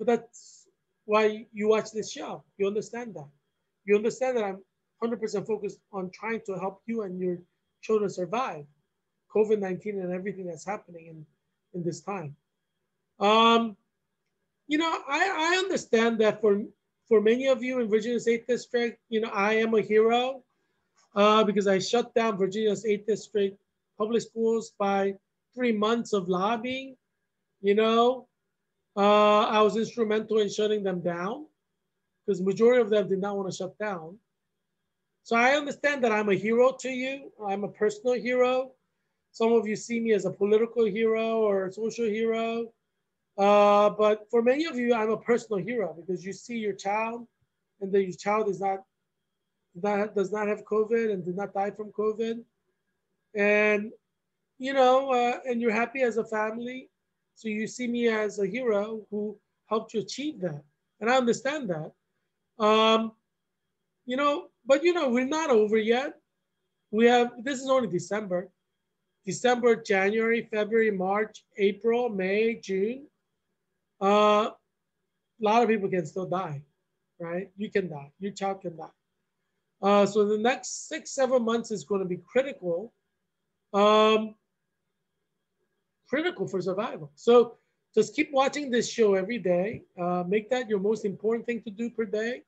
[SPEAKER 1] that's why you watch this show. You understand that. You understand that I'm 100% focused on trying to help you and your children survive COVID-19 and everything that's happening in this time. Um, I understand that for many of you in Virginia's 8th District, I am a hero because I shut down Virginia's 8th District public schools by 3 months of lobbying. I was instrumental in shutting them down because majority of them did not want to shut down. So I understand that I'm a hero to you. I'm a personal hero. Some of you see me as a political hero or a social hero. But for many of you, I'm a personal hero because you see your child and that your child does not have COVID and did not die from COVID. And, and you're happy as a family. So you see me as a hero who helped you achieve that. And I understand that. But we're not over yet. This is only December. December, January, February, March, April, May, June. A lot of people can still die, right? You can die. Your child can die. So the next 6-7 months is going to be critical, critical for survival. So just keep watching this show every day. Make that your most important thing to do per day.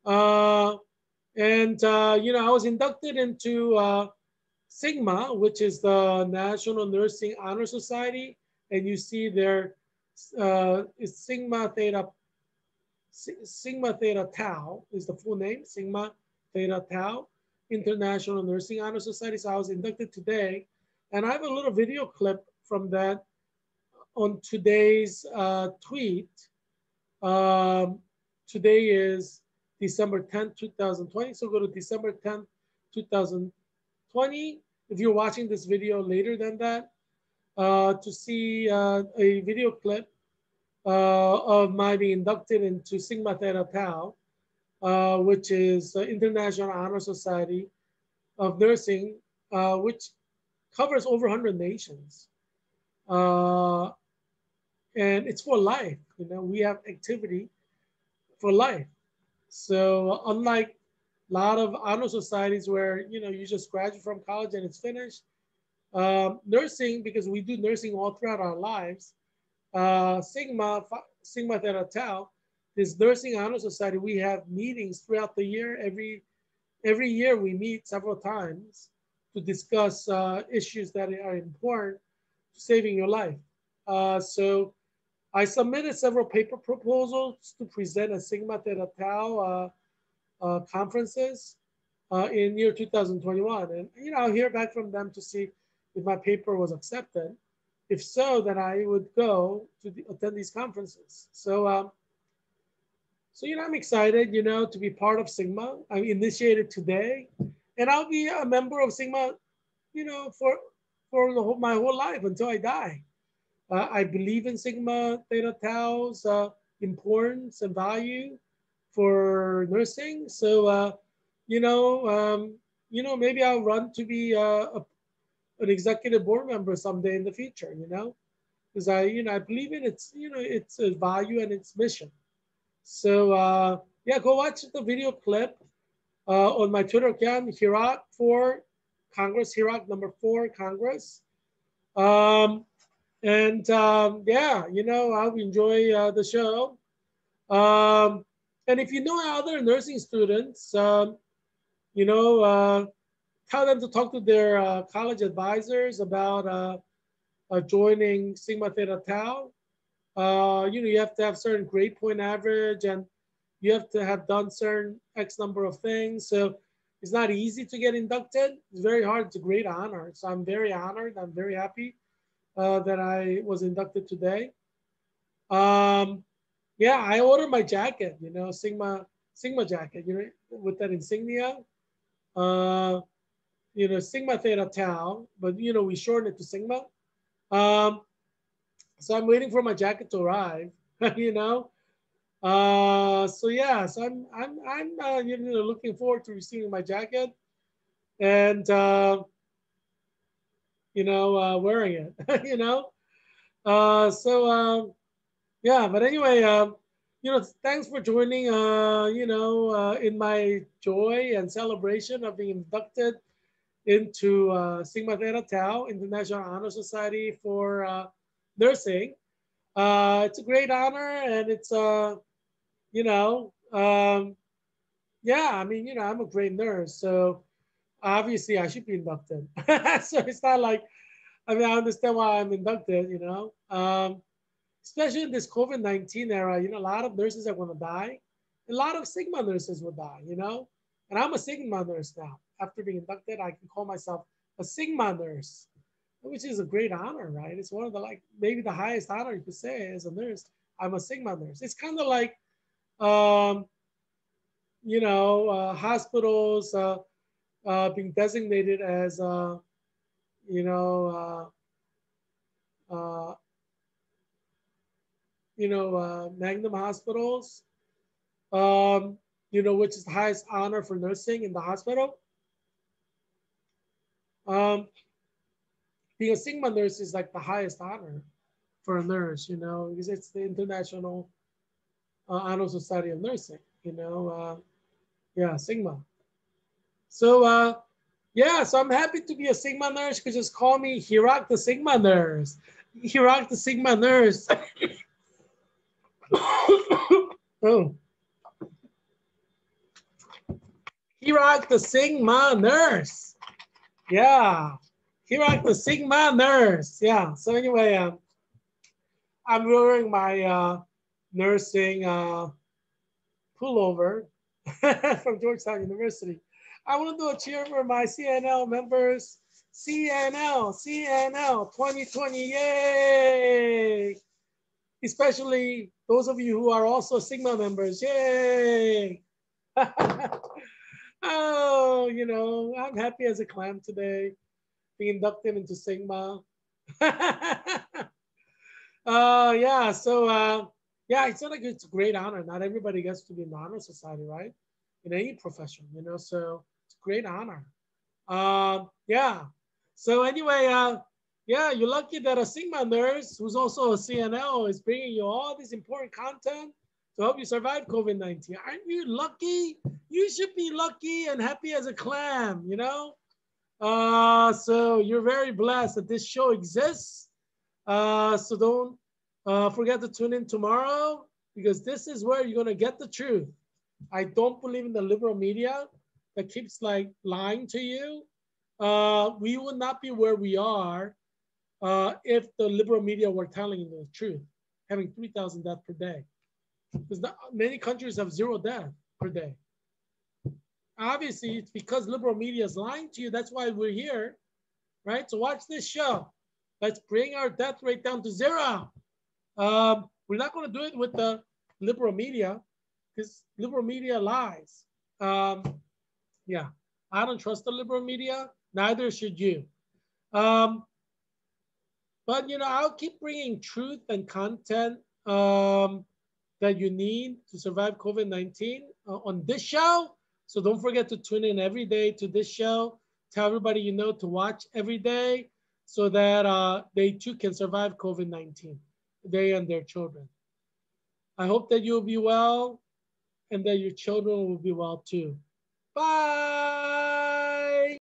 [SPEAKER 1] I was inducted into Sigma, which is the National Nursing Honor Society, and you see there is Sigma Theta Tau is the full name, Sigma Theta Tau, International Nursing Honor Society. So I was inducted today, and I have a little video clip from that on today's tweet. Today is December 10th, 2020. So go to December 10th, 2020. If you're watching this video later than that, to see a video clip of my being inducted into Sigma Theta Tau, which is the International Honor Society of Nursing, which covers over 100 nations. And it's for life. We have activity for life. So unlike a lot of honor societies where, you just graduate from college and it's finished, nursing, because we do nursing all throughout our lives, Sigma Theta Tau, this nursing honor society, we have meetings throughout the year. Every year we meet several times to discuss issues that are important to saving your life. So I submitted several paper proposals to present at Sigma Theta Tau conferences in year 2021. And, I'll hear back from them to see if my paper was accepted. If so, then I would go to attend these conferences. So, I'm excited, to be part of Sigma. I initiated today, and I'll be a member of Sigma, for my whole life until I die. I believe in Sigma Theta Tau's importance and value for nursing. So, maybe I'll run to be an executive board member someday in the future, because I believe in its value and its mission. So go watch the video clip on my Twitter account, Heerak for Congress, Heerak number 4 Congress. I'll enjoy the show. And if you know other nursing students, tell them to talk to their college advisors about joining Sigma Theta Tau. You have to have certain grade point average, and you have to have done certain X number of things. So it's not easy to get inducted. It's very hard. It's a great honor. So I'm very honored. I'm very happy that I was inducted today. I ordered my jacket, Sigma jacket, with that insignia. Sigma Theta Tau, but we shorten it to Sigma. So I'm waiting for my jacket to arrive, So I'm looking forward to receiving my jacket and wearing it, But anyway, thanks for joining, in my joy and celebration of being inducted into Sigma Theta Tau, International Honor Society for Nursing. It's a great honor, and it's, you know, um, yeah, I mean, I'm a great nurse, so obviously I should be inducted. So it's not like, I mean, I understand why I'm inducted. Especially in this COVID-19 era, a lot of nurses are going to die. A lot of Sigma nurses will die. And I'm a Sigma nurse now. After being inducted, I can call myself a Sigma nurse, which is a great honor, right? It's one of the, like, maybe the highest honor you could say as a nurse. I'm a Sigma nurse. It's kind of like, um, hospitals being designated as, you know, uh, Magnum hospitals, which is the highest honor for nursing in the hospital. Being a Sigma nurse is like the highest honor for a nurse, because it's the International Honor Society of Nursing, yeah, Sigma. So, yeah, so I'm happy to be a Sigma nurse. You could just call me Heerak the Sigma nurse. Heerak the Sigma nurse. Oh. Heerak the Sigma nurse. Yeah. Heerak the Sigma nurse. Yeah. So anyway, I'm wearing my nursing pullover from Georgetown University. I want to do a cheer for my CNL members. CNL 2020, yay! Especially those of you who are also Sigma members, yay! Oh, I'm happy as a clam today, being inducted into Sigma. Yeah, so yeah, it's not like it's a great honor. Not everybody gets to be in the honor society, right? In any profession, so it's a great honor. Yeah. So anyway, yeah, you're lucky that a Sigma nurse who's also a CNL is bringing you all this important content to help you survive COVID-19. Aren't you lucky? You should be lucky and happy as a clam, So you're very blessed that this show exists. So don't forget to tune in tomorrow, because this is where you're going to get the truth. I don't believe in the liberal media that keeps like lying to you. We would not be where we are if the liberal media were telling you the truth, having 3,000 deaths per day. Because many countries have 0 deaths per day. Obviously, it's because liberal media is lying to you. That's why we're here, right? So watch this show. Let's bring our death rate down to 0. We're not going to do it with the liberal media, because liberal media lies. Yeah, I don't trust the liberal media. Neither should you. But I'll keep bringing truth and content that you need to survive COVID-19 on this show. So don't forget to tune in every day to this show. Tell everybody you know to watch every day, so that they too can survive COVID-19, they and their children. I hope that you'll be well and that your children will be well too. Bye.